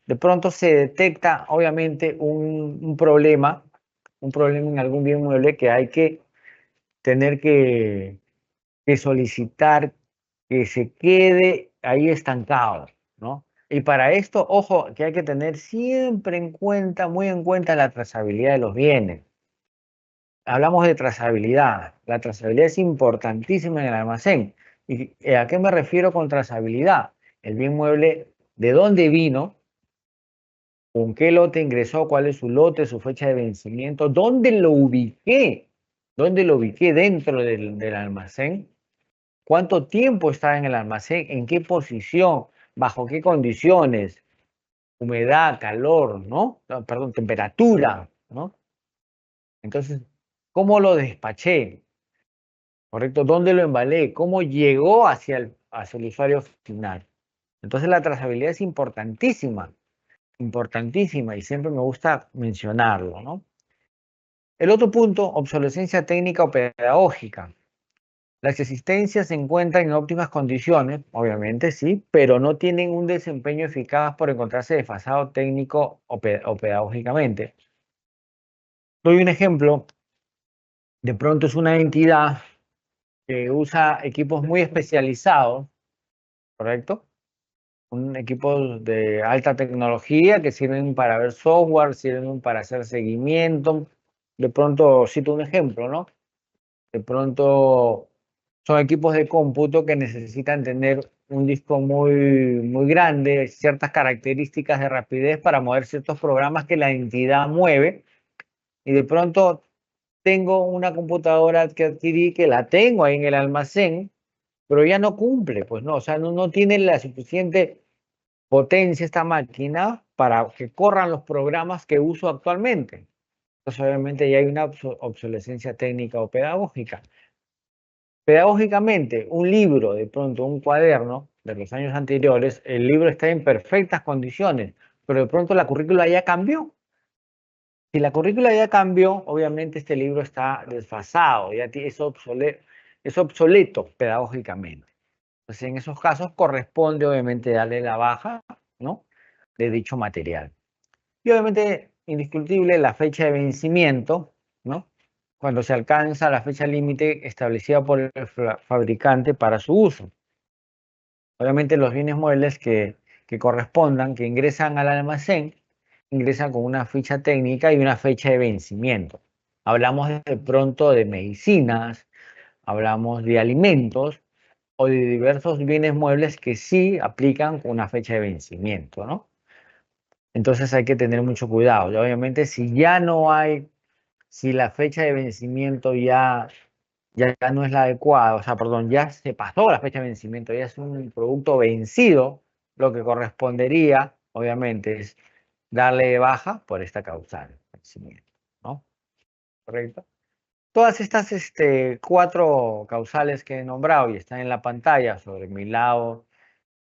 De pronto se detecta, obviamente, un problema en algún bien mueble que hay que tener que solicitar que se quede ahí estancado, ¿no? Y para esto, ojo, que hay que tener siempre en cuenta, muy en cuenta la trazabilidad de los bienes. Hablamos de trazabilidad. La trazabilidad es importantísima en el almacén. ¿Y a qué me refiero con trazabilidad? El bien mueble, ¿de dónde vino? ¿Con qué lote ingresó? ¿Cuál es su lote? ¿Su fecha de vencimiento? ¿Dónde lo ubiqué? ¿Dónde lo ubiqué dentro del almacén? ¿Cuánto tiempo está en el almacén? ¿En qué posición? ¿Bajo qué condiciones? Humedad, calor, ¿no? No, perdón, temperatura, ¿no? Entonces, ¿cómo lo despaché? ¿Correcto? ¿Dónde lo embalé? ¿Cómo llegó hacia el usuario final? Entonces, la trazabilidad es importantísima y siempre me gusta mencionarlo, ¿no? El otro punto, obsolescencia técnica o pedagógica. Las existencias se encuentran en óptimas condiciones, obviamente sí, pero no tienen un desempeño eficaz por encontrarse desfasado técnico o pedagógicamente. Doy un ejemplo, de pronto es una entidad que usa equipos muy especializados, ¿correcto? Un equipo de alta tecnología que sirven para ver software, sirven para hacer seguimiento. De pronto, cito un ejemplo, ¿no? De pronto son equipos de cómputo que necesitan tener un disco muy grande, ciertas características de rapidez para mover ciertos programas que la entidad mueve. Y de pronto tengo una computadora que adquirí, que la tengo ahí en el almacén, pero ya no cumple, pues no, o sea, no tiene la suficiente potencia esta máquina para que corran los programas que uso actualmente. Entonces, obviamente, ya hay una obsolescencia técnica o pedagógica. Pedagógicamente, un libro, de pronto un cuaderno de los años anteriores, el libro está en perfectas condiciones, pero de pronto la currícula ya cambió. Si la currícula ya cambió, obviamente este libro está desfasado, es obsoleto pedagógicamente. Entonces, en esos casos corresponde obviamente darle la baja, ¿no?, de dicho material. Y obviamente, indiscutible, la fecha de vencimiento, ¿no?, cuando se alcanza la fecha límite establecida por el fabricante para su uso. Obviamente los bienes muebles que correspondan, que ingresan al almacén, ingresan con una ficha técnica y una fecha de vencimiento. Hablamos de pronto de medicinas, hablamos de alimentos o de diversos bienes muebles que sí aplican con una fecha de vencimiento, ¿no? Entonces hay que tener mucho cuidado. Y obviamente si ya no hay, si la fecha de vencimiento ya no es la adecuada, o sea, perdón, ya se pasó la fecha de vencimiento, ya es un producto vencido, lo que correspondería, obviamente, es darle de baja por esta causal, vencimiento, ¿no? ¿Correcto? Todas estas cuatro causales que he nombrado y están en la pantalla sobre mi lado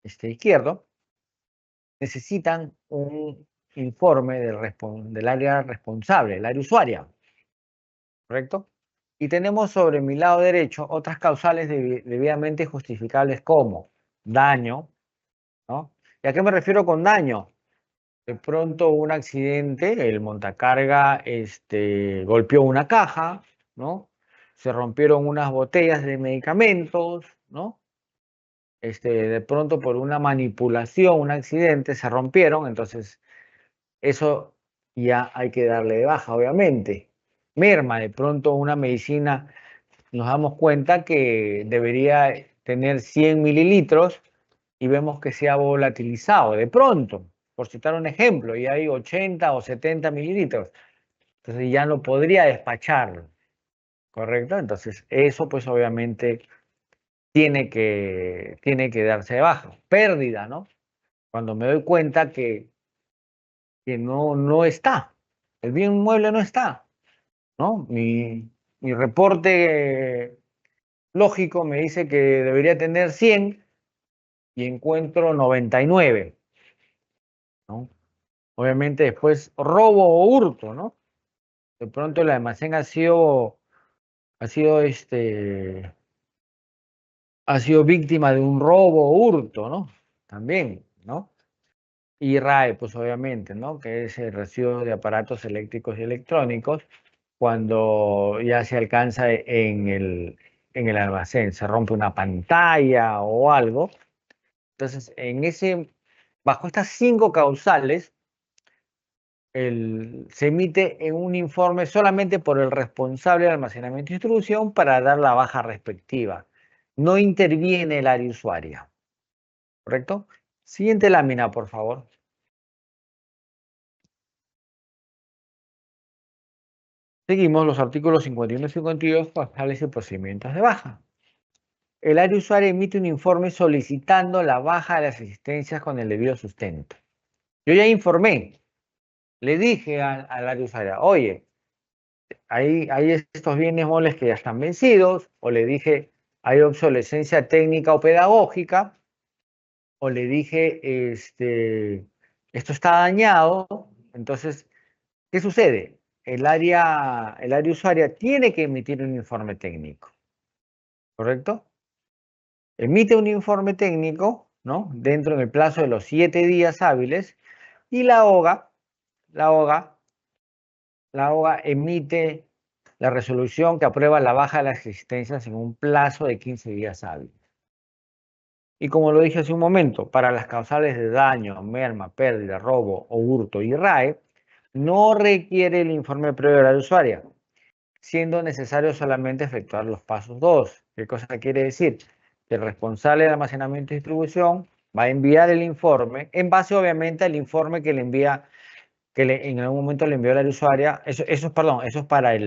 izquierdo, necesitan un informe del área responsable, el área usuaria, ¿correcto? Y tenemos sobre mi lado derecho otras causales debidamente justificables como daño, ¿no? ¿Y a qué me refiero con daño? De pronto un accidente, el montacarga golpeó una caja, ¿no? Se rompieron unas botellas de medicamentos, ¿no? De pronto por una manipulación, un accidente, se rompieron, entonces eso ya hay que darle de baja, obviamente. Merma, de pronto una medicina, nos damos cuenta que debería tener 100 mililitros y vemos que se ha volatilizado de pronto, por citar un ejemplo, y hay 80 o 70 mililitros. Entonces ya no podría despacharlo, ¿correcto? Entonces eso pues obviamente tiene que darse de baja. Pérdida, ¿no? Cuando me doy cuenta que no está, el bien mueble no está, ¿no? Mi reporte lógico me dice que debería tener 100 y encuentro 99, ¿no? obviamente después robo o hurto, ¿no? De pronto el almacén ha sido víctima de un robo o hurto, ¿no? También, ¿no? Y RAE, pues obviamente, ¿no? Que es el residuo de aparatos eléctricos y electrónicos cuando ya se alcanza en el almacén, se rompe una pantalla o algo. Entonces, bajo estas 5 causales, se emite en un informe solamente por el responsable de almacenamiento y distribución para dar la baja respectiva. No interviene el área usuaria. ¿Correcto? Siguiente lámina, por favor. Seguimos los artículos 51 y 52, causales y procedimientos de baja. El área usuaria emite un informe solicitando la baja de las existencias con el debido sustento. Yo ya informé, le dije al área usuaria, oye, hay estos bienes muebles que ya están vencidos, o le dije, hay obsolescencia técnica o pedagógica, o le dije, esto está dañado. Entonces, ¿qué sucede? El área usuaria tiene que emitir un informe técnico, ¿correcto? Emite un informe técnico, ¿no? Dentro del plazo de los 7 días hábiles, y la OGA emite la resolución que aprueba la baja de las existencias en un plazo de 15 días hábiles. Y como lo dije hace un momento, para las causales de daño, merma, pérdida, robo o hurto y RAE, no requiere el informe previo de la usuaria, siendo necesario solamente efectuar los pasos 2. ¿Qué cosa quiere decir? Que el responsable de almacenamiento y distribución va a enviar el informe, en base obviamente al informe que le envía, en algún momento le envió a la usuaria. Eso es para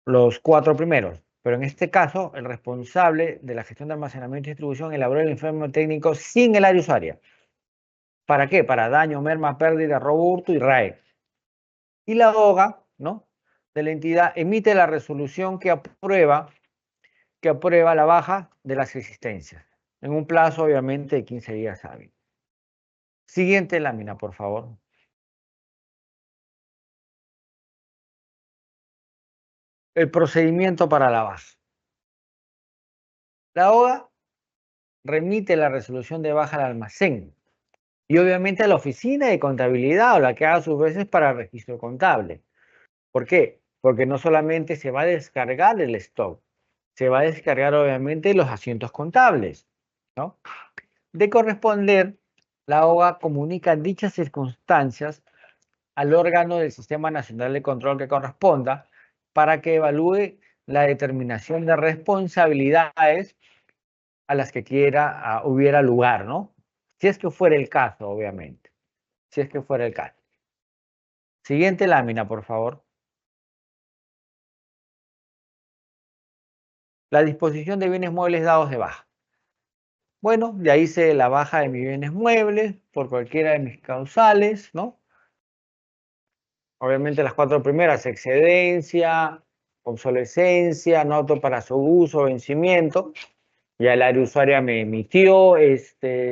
los 4 primeros. Pero en este caso, el responsable de la gestión de almacenamiento y distribución elaboró el informe técnico sin el área usuaria. ¿Para qué? Para daño, merma, pérdida, robo, hurto y RAE. Y la DOGA, ¿no?, de la entidad emite la resolución que aprueba la baja de las existencias, en un plazo obviamente de 15 días hábiles. Siguiente lámina, por favor. El procedimiento para la baja. La DOGA remite la resolución de baja al almacén y obviamente a la oficina de contabilidad, o la que haga sus veces para registro contable. ¿Por qué? Porque no solamente se va a descargar el stock, se va a descargar obviamente los asientos contables, ¿no? De corresponder, la OGA comunica dichas circunstancias al órgano del Sistema Nacional de Control que corresponda para que evalúe la determinación de responsabilidades a las que hubiera lugar, ¿no? Si es que fuera el caso, obviamente. Si es que fuera el caso. Siguiente lámina, por favor. La disposición de bienes muebles dados de baja. Bueno, ya hice la baja de mis bienes muebles por cualquiera de mis causales, ¿no? Obviamente las 4 primeras: excedencia, obsolescencia, no apto para su uso, vencimiento. Ya el área usuaria me emitió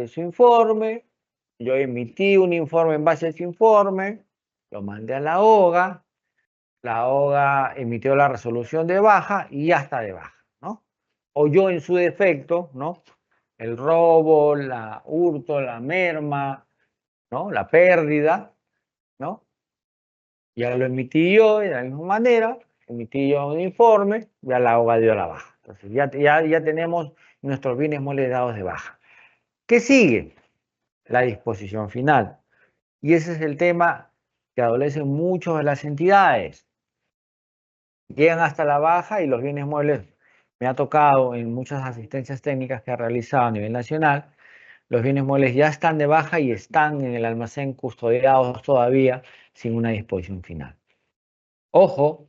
su informe, yo emití un informe en base a ese informe, lo mandé a la OGA emitió la resolución de baja y ya está de baja, ¿no? O yo en su defecto, ¿no? El robo, la hurto, la merma, ¿no? La pérdida, ¿no? Ya lo emití yo de la misma manera, emití yo un informe, ya la OGA dio la baja. Entonces ya tenemos nuestros bienes muebles dados de baja. ¿Qué sigue? La disposición final. Y ese es el tema que adolecen muchas de las entidades. Llegan hasta la baja y los bienes muebles, me ha tocado en muchas asistencias técnicas que ha realizado a nivel nacional, los bienes muebles ya están de baja y están en el almacén custodiados todavía sin una disposición final. Ojo,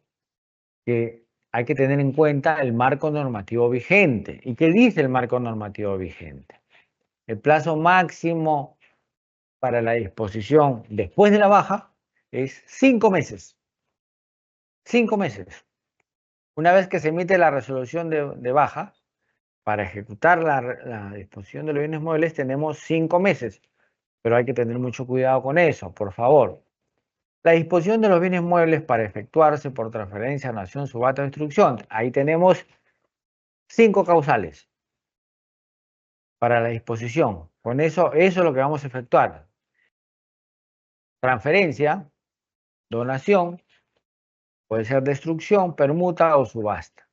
que hay que tener en cuenta el marco normativo vigente. ¿Y qué dice el marco normativo vigente? El plazo máximo para la disposición después de la baja es 5 meses. 5 meses. Una vez que se emite la resolución de baja, para ejecutar la disposición de los bienes muebles tenemos 5 meses. pero hay que tener mucho cuidado con eso, por favor. La disposición de los bienes muebles para efectuarse por transferencia, donación, subasta o instrucción. Ahí tenemos 5 causales para la disposición. Con eso es lo que vamos a efectuar. Transferencia, donación, puede ser destrucción, permuta o subasta.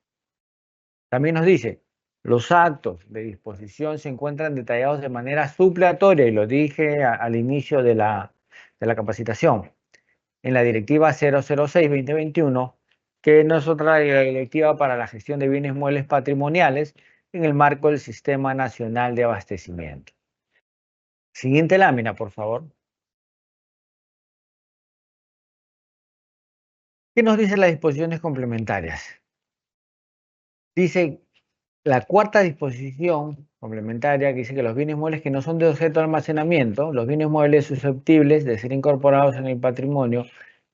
También nos dice, los actos de disposición se encuentran detallados de manera supletoria, y lo dije al inicio de la capacitación, en la Directiva 006-2021, que no es otra directiva para la gestión de bienes muebles patrimoniales en el marco del Sistema Nacional de Abastecimiento. Siguiente lámina, por favor. ¿Qué nos dicen las disposiciones complementarias? Dice la cuarta disposición complementaria, que dice que los bienes muebles que no son de objeto de almacenamiento, los bienes muebles susceptibles de ser incorporados en el patrimonio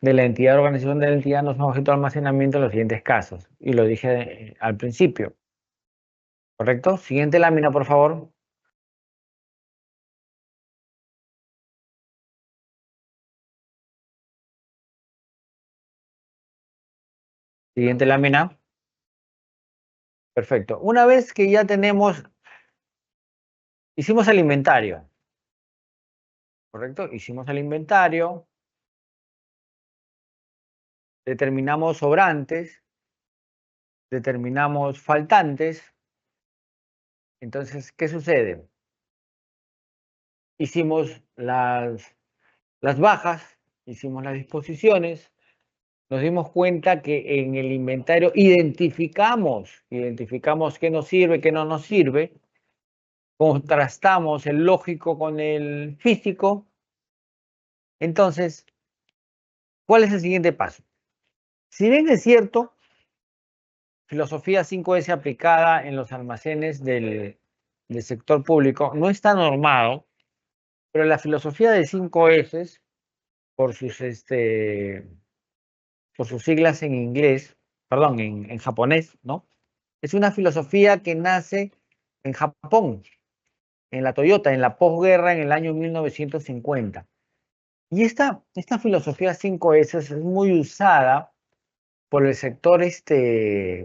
de la entidad o organización de la entidad no son objeto de almacenamiento en los siguientes casos. Y lo dije al principio. ¿Correcto? Siguiente lámina, por favor. Siguiente lámina. Perfecto. Una vez que ya hicimos el inventario. ¿Correcto? Hicimos el inventario. Determinamos sobrantes. Determinamos faltantes. Entonces, ¿qué sucede? Hicimos las bajas, hicimos las disposiciones, nos dimos cuenta que en el inventario identificamos qué nos sirve, qué no nos sirve, contrastamos el lógico con el físico. Entonces, ¿cuál es el siguiente paso? Si bien es cierto, filosofía 5S aplicada en los almacenes del sector público no está normado, pero la filosofía de 5S, por sus siglas en inglés, perdón, en japonés, ¿no? Es una filosofía que nace en Japón, en la Toyota, en la posguerra, en el año 1950. Y esta filosofía 5S es muy usada por el sector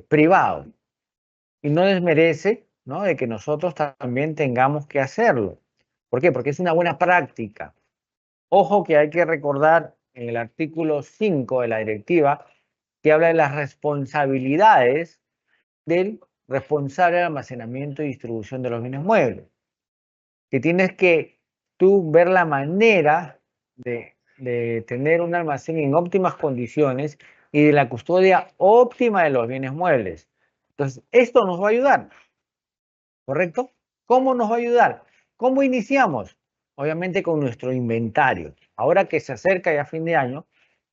privado. Y no desmerece, ¿no?, de que nosotros también tengamos que hacerlo. ¿Por qué? Porque es una buena práctica. Ojo que hay que recordar en el artículo 5 de la directiva que habla de las responsabilidades del responsable de almacenamiento y distribución de los bienes muebles. Que tienes que tú ver la manera de tener un almacén en óptimas condiciones y de la custodia óptima de los bienes muebles. Entonces, esto nos va a ayudar, ¿correcto? ¿Cómo nos va a ayudar? ¿Cómo iniciamos? Obviamente con nuestro inventario. Ahora que se acerca ya fin de año,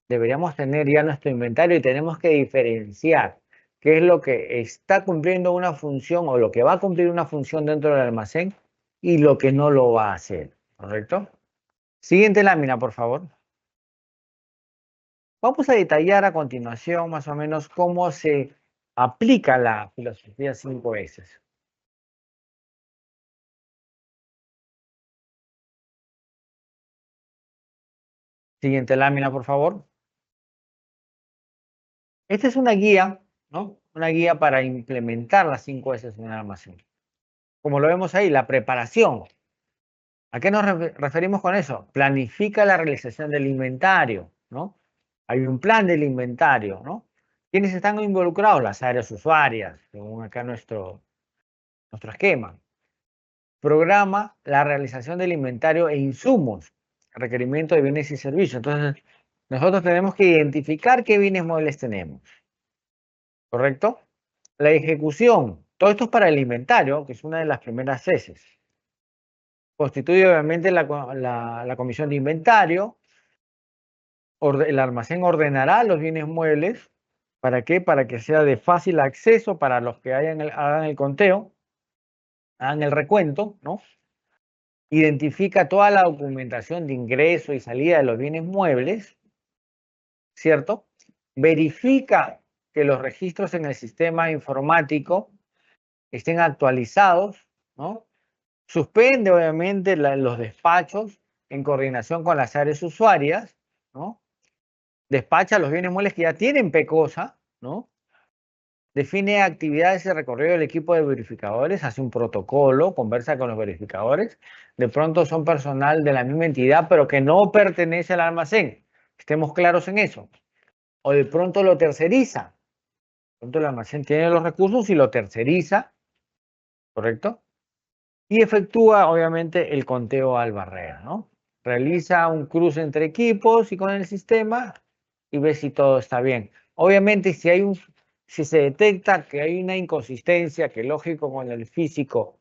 deberíamos tener ya nuestro inventario y tenemos que diferenciar qué es lo que está cumpliendo una función o lo que va a cumplir una función dentro del almacén y lo que no lo va a hacer, ¿correcto? Siguiente lámina, por favor. Vamos a detallar a continuación más o menos cómo se aplica la filosofía 5S. Siguiente lámina, por favor. Esta es una guía, ¿no? Una guía para implementar las 5S en el almacén. Como lo vemos ahí, la preparación. ¿A qué nos referimos con eso? Planifica la realización del inventario, ¿no? Hay un plan del inventario, ¿no? ¿Quiénes están involucrados? Las áreas usuarias, según acá nuestro esquema. Programa la realización del inventario e insumos, requerimiento de bienes y servicios. Entonces, nosotros tenemos que identificar qué bienes muebles tenemos, ¿correcto? La ejecución, todo esto es para el inventario, que es una de las primeras S. Constituye obviamente la comisión de inventario. El almacén ordenará los bienes muebles. ¿Para qué? Para que sea de fácil acceso para los que hagan el conteo, hagan el recuento, ¿no? Identifica toda la documentación de ingreso y salida de los bienes muebles, ¿cierto? Verifica que los registros en el sistema informático estén actualizados, ¿no? Suspende, obviamente, los despachos en coordinación con las áreas usuarias, ¿no? Despacha los bienes muebles que ya tienen PECOSA, ¿no? Define actividades y recorrido del equipo de verificadores, hace un protocolo, conversa con los verificadores. De pronto son personal de la misma entidad, pero que no pertenece al almacén. Estemos claros en eso. O de pronto lo terceriza. De pronto el almacén tiene los recursos y lo terceriza, ¿correcto? Y efectúa, obviamente, el conteo al barrer, ¿no? Realiza un cruce entre equipos y con el sistema y ve si todo está bien. Obviamente, si se detecta que hay una inconsistencia, que lógico con el físico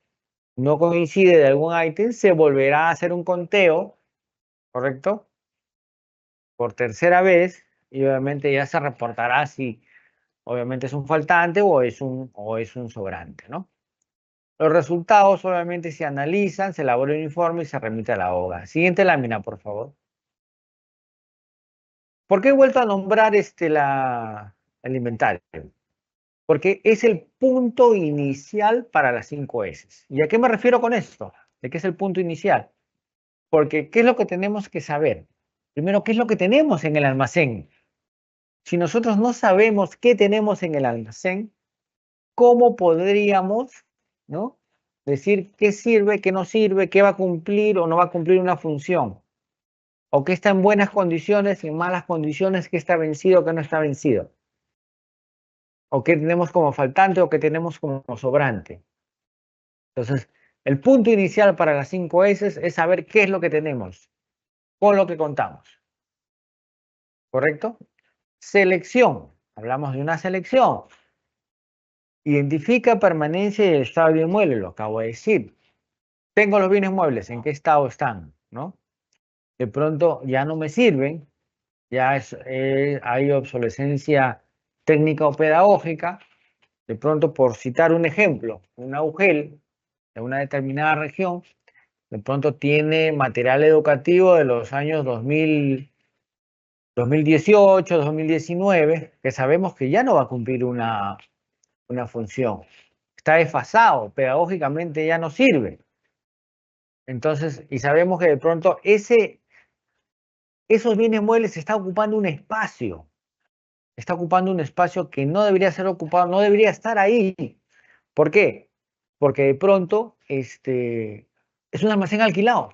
no coincide de algún ítem, se volverá a hacer un conteo, ¿correcto? Por tercera vez y obviamente ya se reportará si obviamente es un faltante o es un sobrante, ¿no? Los resultados obviamente se analizan, se elabora un informe y se remite a la OGA. Siguiente lámina, por favor. ¿Por qué he vuelto a nombrar el inventario? Porque es el punto inicial para las 5 S. ¿Y a qué me refiero con esto? ¿De qué es el punto inicial? Porque, ¿qué es lo que tenemos que saber? Primero, ¿qué es lo que tenemos en el almacén? Si nosotros no sabemos qué tenemos en el almacén, ¿cómo podríamos, ¿no?, decir qué sirve, qué no sirve, qué va a cumplir o no va a cumplir una función? O qué está en buenas condiciones, en malas condiciones, qué está vencido, qué no está vencido. O qué tenemos como faltante o qué tenemos como sobrante. Entonces, el punto inicial para las 5 S es saber qué es lo que tenemos con lo que contamos. ¿Correcto? Selección. Hablamos de una selección. Identifica permanencia y el estado del inmueble, lo acabo de decir. Tengo los bienes muebles, ¿en qué estado están? ¿No? De pronto ya no me sirven, ya hay obsolescencia técnica o pedagógica. De pronto, por citar un ejemplo, un agujel de una determinada región, de pronto tiene material educativo de los años 2018, 2019, que sabemos que ya no va a cumplir una función. Está desfasado, pedagógicamente ya no sirve. Entonces, y sabemos que de pronto esos bienes muebles están ocupando un espacio. Está ocupando un espacio que no debería ser ocupado, no debería estar ahí. ¿Por qué? Porque de pronto es un almacén alquilado,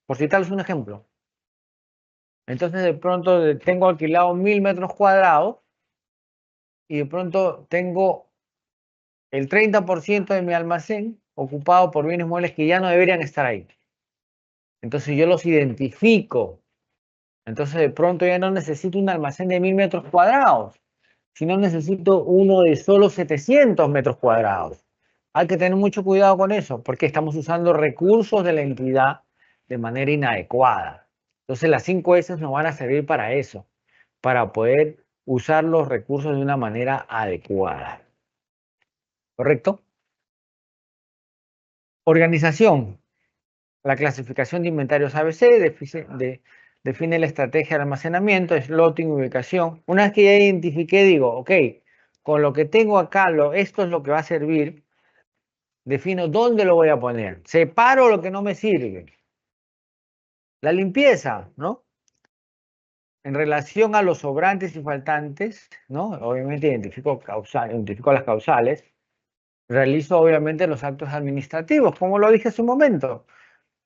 por citarles un ejemplo. Entonces de pronto tengo alquilado 1000 metros cuadrados y de pronto tengo el 30% de mi almacén ocupado por bienes muebles que ya no deberían estar ahí. Entonces yo los identifico. Entonces de pronto ya no necesito un almacén de 1000 metros cuadrados, sino necesito uno de solo 700 metros cuadrados. Hay que tener mucho cuidado con eso, porque estamos usando recursos de la entidad de manera inadecuada. Entonces las 5 S nos van a servir para eso, para poder usar los recursos de una manera adecuada. ¿Correcto? Organización. La clasificación de inventarios ABC define la estrategia de almacenamiento, slotting, ubicación. Una vez que ya identifiqué, digo, ok, con lo que tengo acá, esto es lo que va a servir. Defino dónde lo voy a poner. Separo lo que no me sirve. La limpieza, ¿no? En relación a los sobrantes y faltantes, ¿no? Obviamente identifico las causales. Realizo obviamente los actos administrativos, como lo dije hace un momento.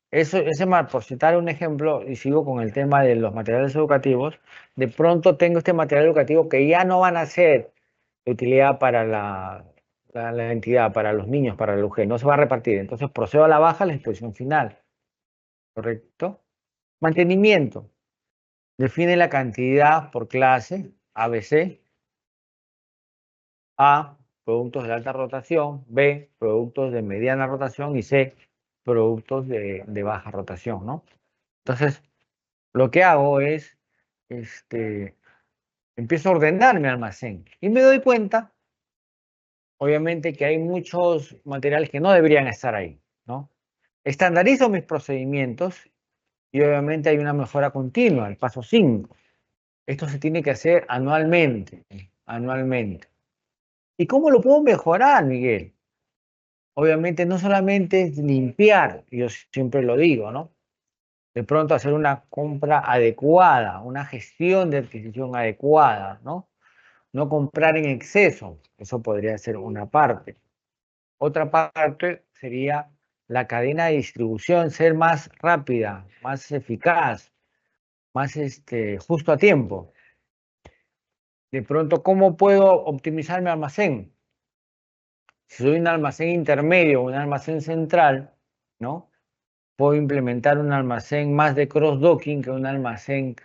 Por citar un ejemplo, y sigo con el tema de los materiales educativos, de pronto tengo este material educativo que ya no van a ser de utilidad para la entidad, para los niños, para el UG, no se va a repartir. Entonces procedo a la baja a la exposición final. ¿Correcto? Mantenimiento. Define la cantidad por clase, ABC. A, productos de alta rotación. B, productos de mediana rotación. Y C, productos de baja rotación, ¿no? Entonces, lo que hago es, empiezo a ordenar mi almacén y me doy cuenta, obviamente, que hay muchos materiales que no deberían estar ahí, ¿no? Estandarizo mis procedimientos y obviamente hay una mejora continua, el paso 5. Esto se tiene que hacer anualmente, anualmente. ¿Y cómo lo puedo mejorar, Miguel? Obviamente no solamente es limpiar, yo siempre lo digo, ¿no? De pronto hacer una compra adecuada, una gestión de adquisición adecuada, ¿no? No comprar en exceso, eso podría ser una parte. Otra parte sería la cadena de distribución, ser más rápida, más eficaz, más justo a tiempo. De pronto, ¿cómo puedo optimizar mi almacén? Si soy un almacén intermedio, un almacén central, ¿no? Puedo implementar un almacén más de cross-docking que un almacén.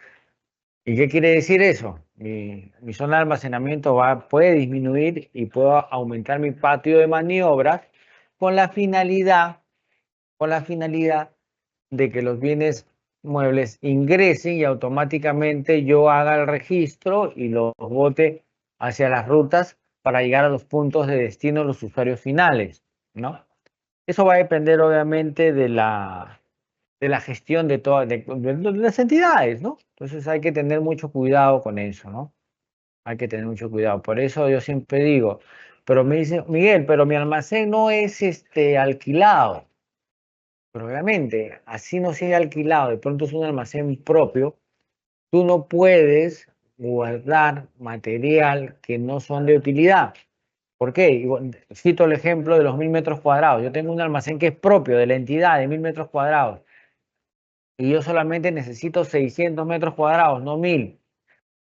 ¿Y qué quiere decir eso? Mi zona de almacenamiento puede disminuir y puedo aumentar mi patio de maniobras con la finalidad, con la finalidad de que los bienes muebles ingresen y automáticamente yo haga el registro y los bote hacia las rutas para llegar a los puntos de destino de los usuarios finales, ¿no? Eso va a depender obviamente de la gestión de todas de las entidades, ¿no? Entonces hay que tener mucho cuidado con eso, ¿no? Hay que tener mucho cuidado. Por eso yo siempre digo, pero me dice, Miguel, pero mi almacén no es alquilado. Pero obviamente, así no sea alquilado, de pronto es un almacén propio, tú no puedes guardar material que no son de utilidad. ¿Por qué? Cito el ejemplo de los 1000 metros cuadrados. Yo tengo un almacén que es propio de la entidad de 1000 metros cuadrados y yo solamente necesito 600 metros cuadrados, no 1000.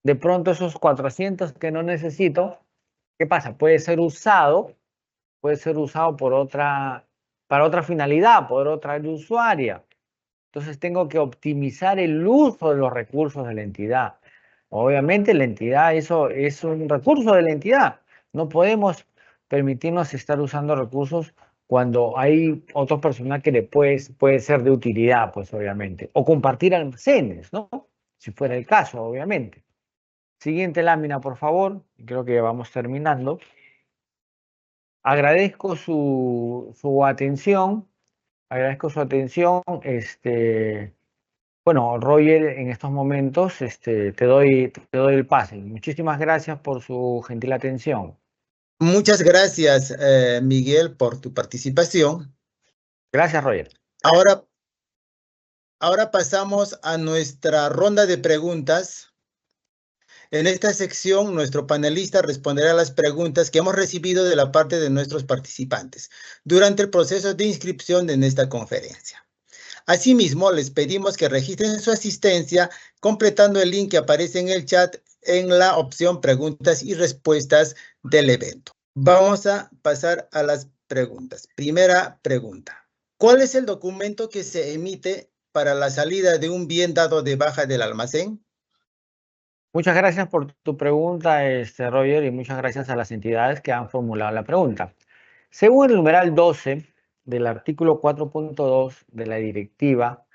De pronto esos 400 que no necesito, ¿qué pasa? Puede ser usado para otra finalidad, por otra área usuaria. Entonces tengo que optimizar el uso de los recursos de la entidad. Obviamente la entidad, eso es un recurso de la entidad. No podemos permitirnos estar usando recursos cuando hay otro personal que le puede ser de utilidad, pues obviamente. O compartir almacenes, ¿no? Si fuera el caso, obviamente. Siguiente lámina, por favor. Creo que vamos terminando. Agradezco su atención. Agradezco su atención. Bueno, Roger, en estos momentos te doy el pase. Muchísimas gracias por su gentil atención. Muchas gracias, Miguel, por tu participación. Gracias, Roger. Ahora, ahora pasamos a nuestra ronda de preguntas. En esta sección, nuestro panelista responderá a las preguntas que hemos recibido de la parte de nuestros participantes durante el proceso de inscripción en esta conferencia. Asimismo, les pedimos que registren su asistencia completando el link que aparece en el chat en la opción preguntas y respuestas del evento. Vamos a pasar a las preguntas. Primera pregunta. ¿Cuál es el documento que se emite para la salida de un bien dado de baja del almacén? Muchas gracias por tu pregunta, Roger, y muchas gracias a las entidades que han formulado la pregunta. Según el numeral 12 del artículo 4.2 de la directiva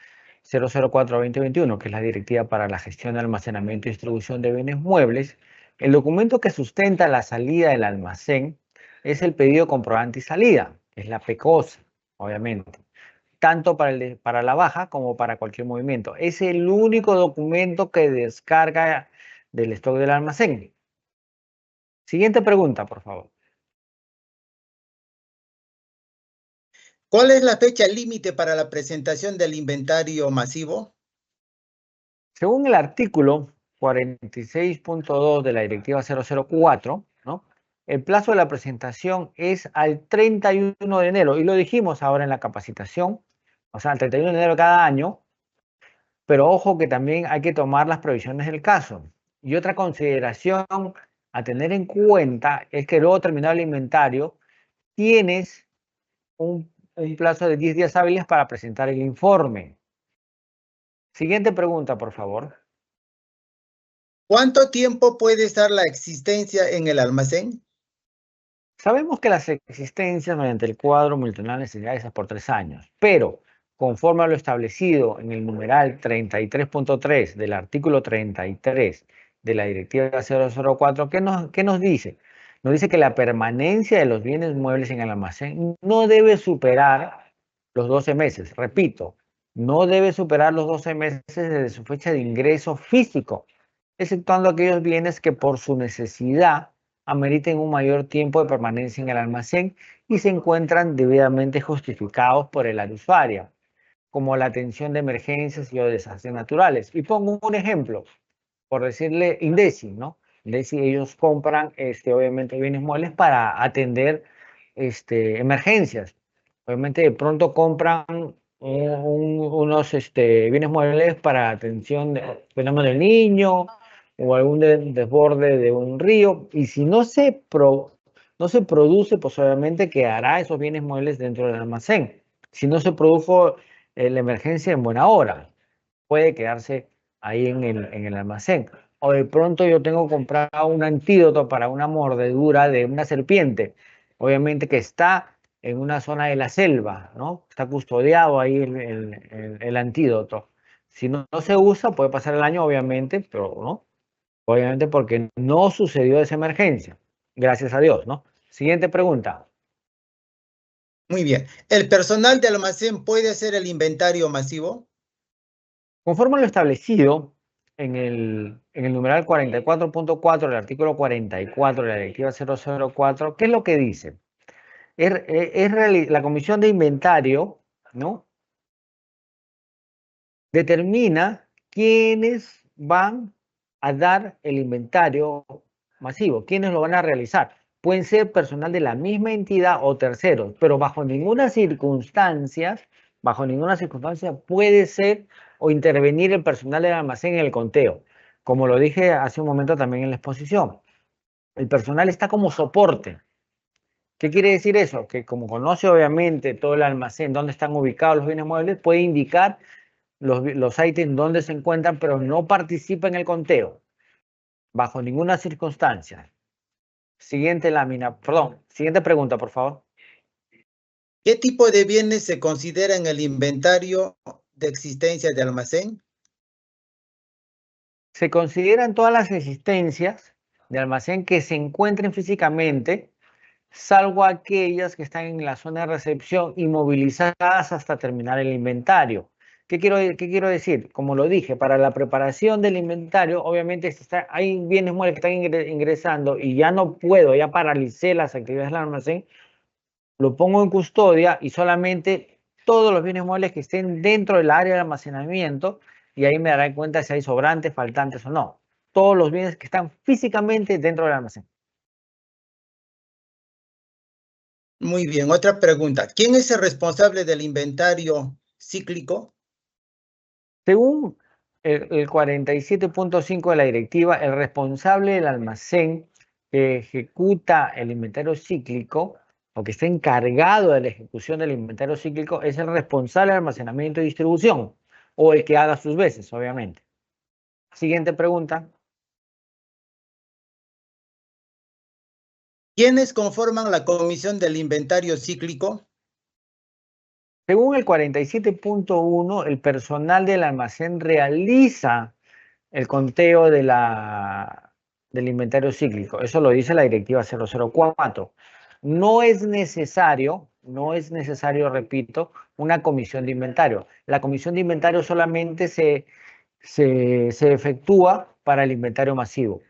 004-2021, que es la directiva para la gestión de almacenamiento y distribución de bienes muebles, el documento que sustenta la salida del almacén es el pedido comprobante y salida, que es la PECOSA, obviamente, tanto para la baja como para cualquier movimiento. Es el único documento que descarga del stock del almacén. Siguiente pregunta, por favor. ¿Cuál es la fecha límite para la presentación del inventario masivo? Según el artículo 46.2 de la directiva 004, ¿no? El plazo de la presentación es al 31 de enero, y lo dijimos ahora en la capacitación, o sea, al 31 de enero de cada año, pero ojo que también hay que tomar las previsiones del caso. Y otra consideración a tener en cuenta es que luego terminado el inventario, tienes un plazo de 10 días hábiles para presentar el informe. Siguiente pregunta, por favor. ¿Cuánto tiempo puede estar la existencia en el almacén? Sabemos que las existencias mediante el cuadro multinacional necesidades es por 3 años, pero conforme a lo establecido en el numeral 33.3 del artículo 33 de la directiva 004, ¿qué nos dice? Nos dice que la permanencia de los bienes muebles en el almacén no debe superar los 12 meses. Repito, no debe superar los 12 meses desde su fecha de ingreso físico, exceptuando aquellos bienes que por su necesidad ameriten un mayor tiempo de permanencia en el almacén y se encuentran debidamente justificados por el área usuaria. como la atención de emergencias y o desastres naturales. Y pongo un ejemplo, por decirle Indesi, ¿no? Indesi, ellos compran, obviamente, bienes muebles para atender emergencias. Obviamente, de pronto compran unos bienes muebles para atención de fenómeno del niño o algún desborde de un río. Y si no se produce, pues obviamente quedará esos bienes muebles dentro del almacén. Si no se produjo la emergencia en buena hora, puede quedarse ahí en el almacén. O de pronto yo tengo comprado un antídoto para una mordedura de una serpiente, obviamente que está en una zona de la selva, ¿no? Está custodiado ahí el antídoto. Si no se usa, puede pasar el año, obviamente, pero no, obviamente porque no sucedió esa emergencia. Gracias a Dios, ¿no? Siguiente pregunta. Muy bien. ¿El personal de almacén puede hacer el inventario masivo? Conforme a lo establecido en el numeral 44.4 del artículo 44 de la Directiva 004, ¿qué es lo que dice? La Comisión de Inventario, ¿no? Determina quiénes van a dar el inventario masivo, quiénes lo van a realizar. Pueden ser personal de la misma entidad o terceros, pero bajo ninguna circunstancia puede ser o intervenir el personal del almacén en el conteo. Como lo dije hace un momento también en la exposición, el personal está como soporte. ¿Qué quiere decir eso? Que como conoce obviamente todo el almacén, dónde están ubicados los bienes muebles, puede indicar los ítems donde se encuentran, pero no participa en el conteo, bajo ninguna circunstancia. Siguiente lámina, perdón, siguiente pregunta, por favor. ¿Qué tipo de bienes se considera en el inventario de existencia de almacén? Se consideran todas las existencias de almacén que se encuentren físicamente, salvo aquellas que están en la zona de recepción inmovilizadas hasta terminar el inventario. ¿Qué quiero decir? Como lo dije, para la preparación del inventario, obviamente hay bienes muebles que están ingresando y ya paralicé las actividades del almacén, lo pongo en custodia y solamente todos los bienes muebles que estén dentro del área de almacenamiento, y ahí me daré cuenta si hay sobrantes, faltantes o no. Todos los bienes que están físicamente dentro del almacén. Muy bien, otra pregunta. ¿Quién es el responsable del inventario cíclico? Según el 47.5 de la directiva, el responsable del almacén que ejecuta el inventario cíclico o que está encargado de la ejecución del inventario cíclico es el responsable de almacenamiento y distribución o el que haga sus veces, obviamente. Siguiente pregunta. ¿Quiénes conforman la comisión del inventario cíclico? Según el 47.1, el personal del almacén realiza el conteo del inventario cíclico. Eso lo dice la directiva 004. No es necesario, repito, una comisión de inventario. La comisión de inventario solamente se efectúa para el inventario masivo.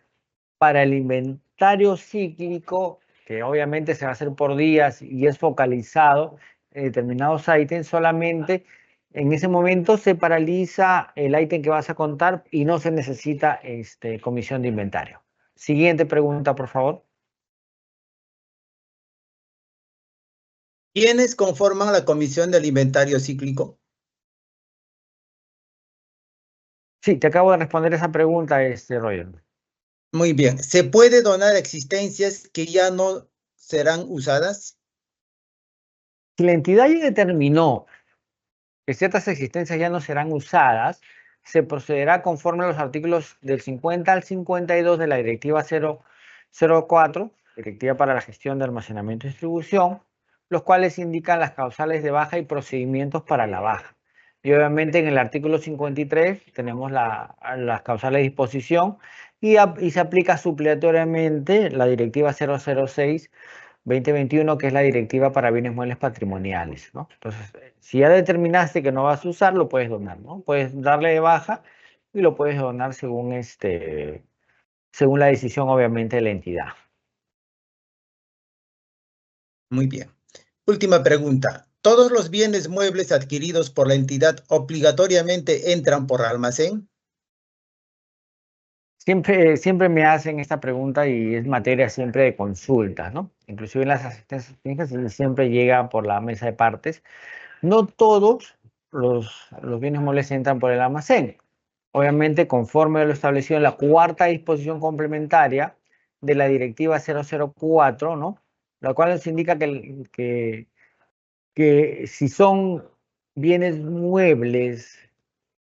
Para el inventario cíclico, que obviamente se va a hacer por días y es focalizado en determinados ítems, solamente en ese momento se paraliza el ítem que vas a contar y no se necesita comisión de inventario. Siguiente pregunta, por favor. ¿Quiénes conforman la comisión del inventario cíclico? Sí, te acabo de responder esa pregunta, Roger. Muy bien. ¿Se puede donar existencias que ya no serán usadas? Si la entidad ya determinó que ciertas existencias ya no serán usadas, se procederá conforme a los artículos del 50 al 52 de la Directiva 004, Directiva para la Gestión de Almacenamiento y Distribución, los cuales indican las causales de baja y procedimientos para la baja. Y obviamente en el artículo 53 tenemos las causales de disposición y se aplica supletoriamente la Directiva 006 2021, que es la directiva para bienes muebles patrimoniales, ¿no? Entonces, si ya determinaste que no vas a usar, lo puedes donar, ¿no? Puedes darle de baja y lo puedes donar según la decisión, obviamente, de la entidad. Muy bien. Última pregunta. ¿Todos los bienes muebles adquiridos por la entidad obligatoriamente entran por almacén? Siempre me hacen esta pregunta y es materia siempre de consulta, ¿no? Inclusive en las asistencias técnicas siempre llega por la mesa de partes. No todos los bienes muebles entran por el almacén. Obviamente, conforme a lo establecido en la cuarta disposición complementaria de la Directiva 004, ¿no? La cual nos indica que si son bienes muebles,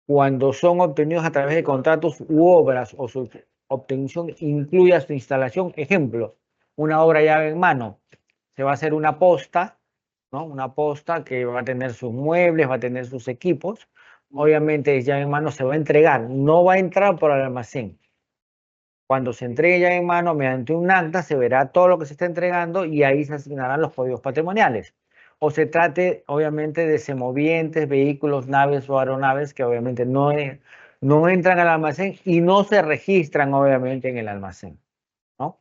cuando son obtenidos a través de contratos u obras o su obtención incluya su instalación, ejemplo, una obra llave en mano, se va a hacer una posta, ¿no? Una posta que va a tener sus muebles, va a tener sus equipos. Obviamente, llave en mano se va a entregar, no va a entrar por el almacén. Cuando se entregue llave en mano mediante un acta, se verá todo lo que se está entregando y ahí se asignarán los códigos patrimoniales. O se trate, obviamente, de semovientes, vehículos, naves o aeronaves que obviamente no entran al almacén y no se registran, obviamente, en el almacén, ¿no?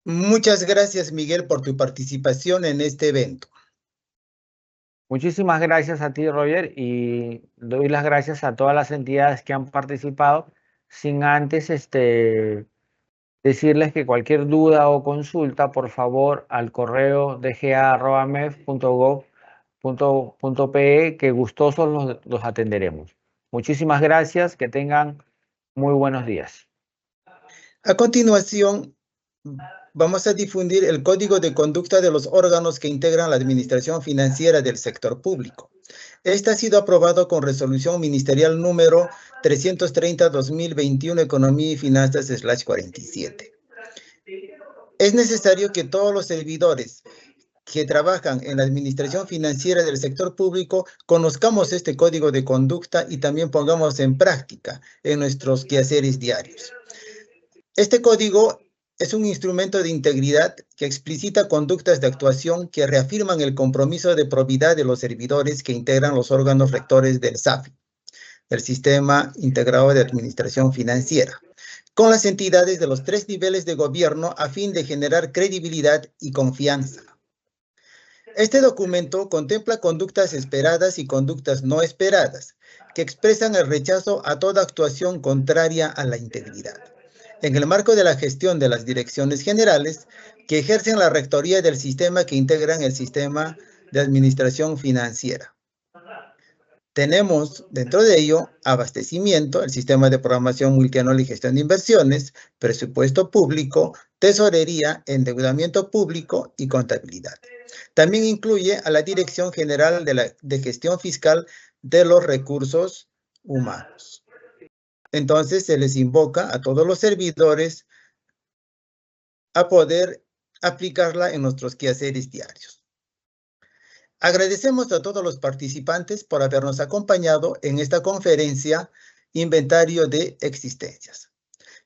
Muchas gracias, Miguel, por tu participación en este evento. Muchísimas gracias a ti, Roger, y doy las gracias a todas las entidades que han participado, sin antes decirles que cualquier duda o consulta, por favor, al correo dga@mef.gov.pe, que gustosos los atenderemos. Muchísimas gracias, que tengan muy buenos días. A continuación, vamos a difundir el Código de Conducta de los órganos que integran la Administración Financiera del Sector Público. Este ha sido aprobado con resolución ministerial número 330-2021, Economía y Finanzas /47. Es necesario que todos los servidores que trabajan en la administración financiera del sector público conozcamos este código de conducta y también pongamos en práctica en nuestros quehaceres diarios. Este código es un instrumento de integridad que explicita conductas de actuación que reafirman el compromiso de probidad de los servidores que integran los órganos rectores del SAFI, el Sistema Integrado de Administración Financiera, con las entidades de los 3 niveles de gobierno a fin de generar credibilidad y confianza. Este documento contempla conductas esperadas y conductas no esperadas, que expresan el rechazo a toda actuación contraria a la integridad, en el marco de la gestión de las direcciones generales que ejercen la rectoría del sistema que integran el sistema de administración financiera. Tenemos dentro de ello abastecimiento, el sistema de programación multianual y gestión de inversiones, presupuesto público, tesorería, endeudamiento público y contabilidad. También incluye a la Dirección General de Gestión Fiscal de los Recursos Humanos. Entonces se les invoca a todos los servidores a poder aplicarla en nuestros quehaceres diarios. Agradecemos a todos los participantes por habernos acompañado en esta conferencia Inventario de Existencias,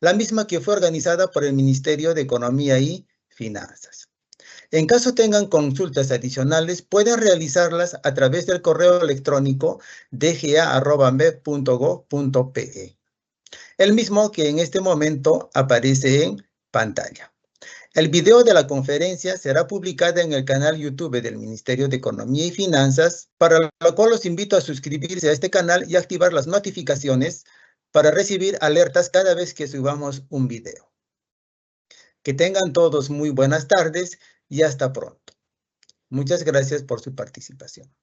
la misma que fue organizada por el Ministerio de Economía y Finanzas. En caso tengan consultas adicionales, pueden realizarlas a través del correo electrónico dga@mef.gov.pe, el mismo que en este momento aparece en pantalla. El video de la conferencia será publicada en el canal YouTube del Ministerio de Economía y Finanzas, para lo cual los invito a suscribirse a este canal y activar las notificaciones para recibir alertas cada vez que subamos un video. Que tengan todos muy buenas tardes y hasta pronto. Muchas gracias por su participación.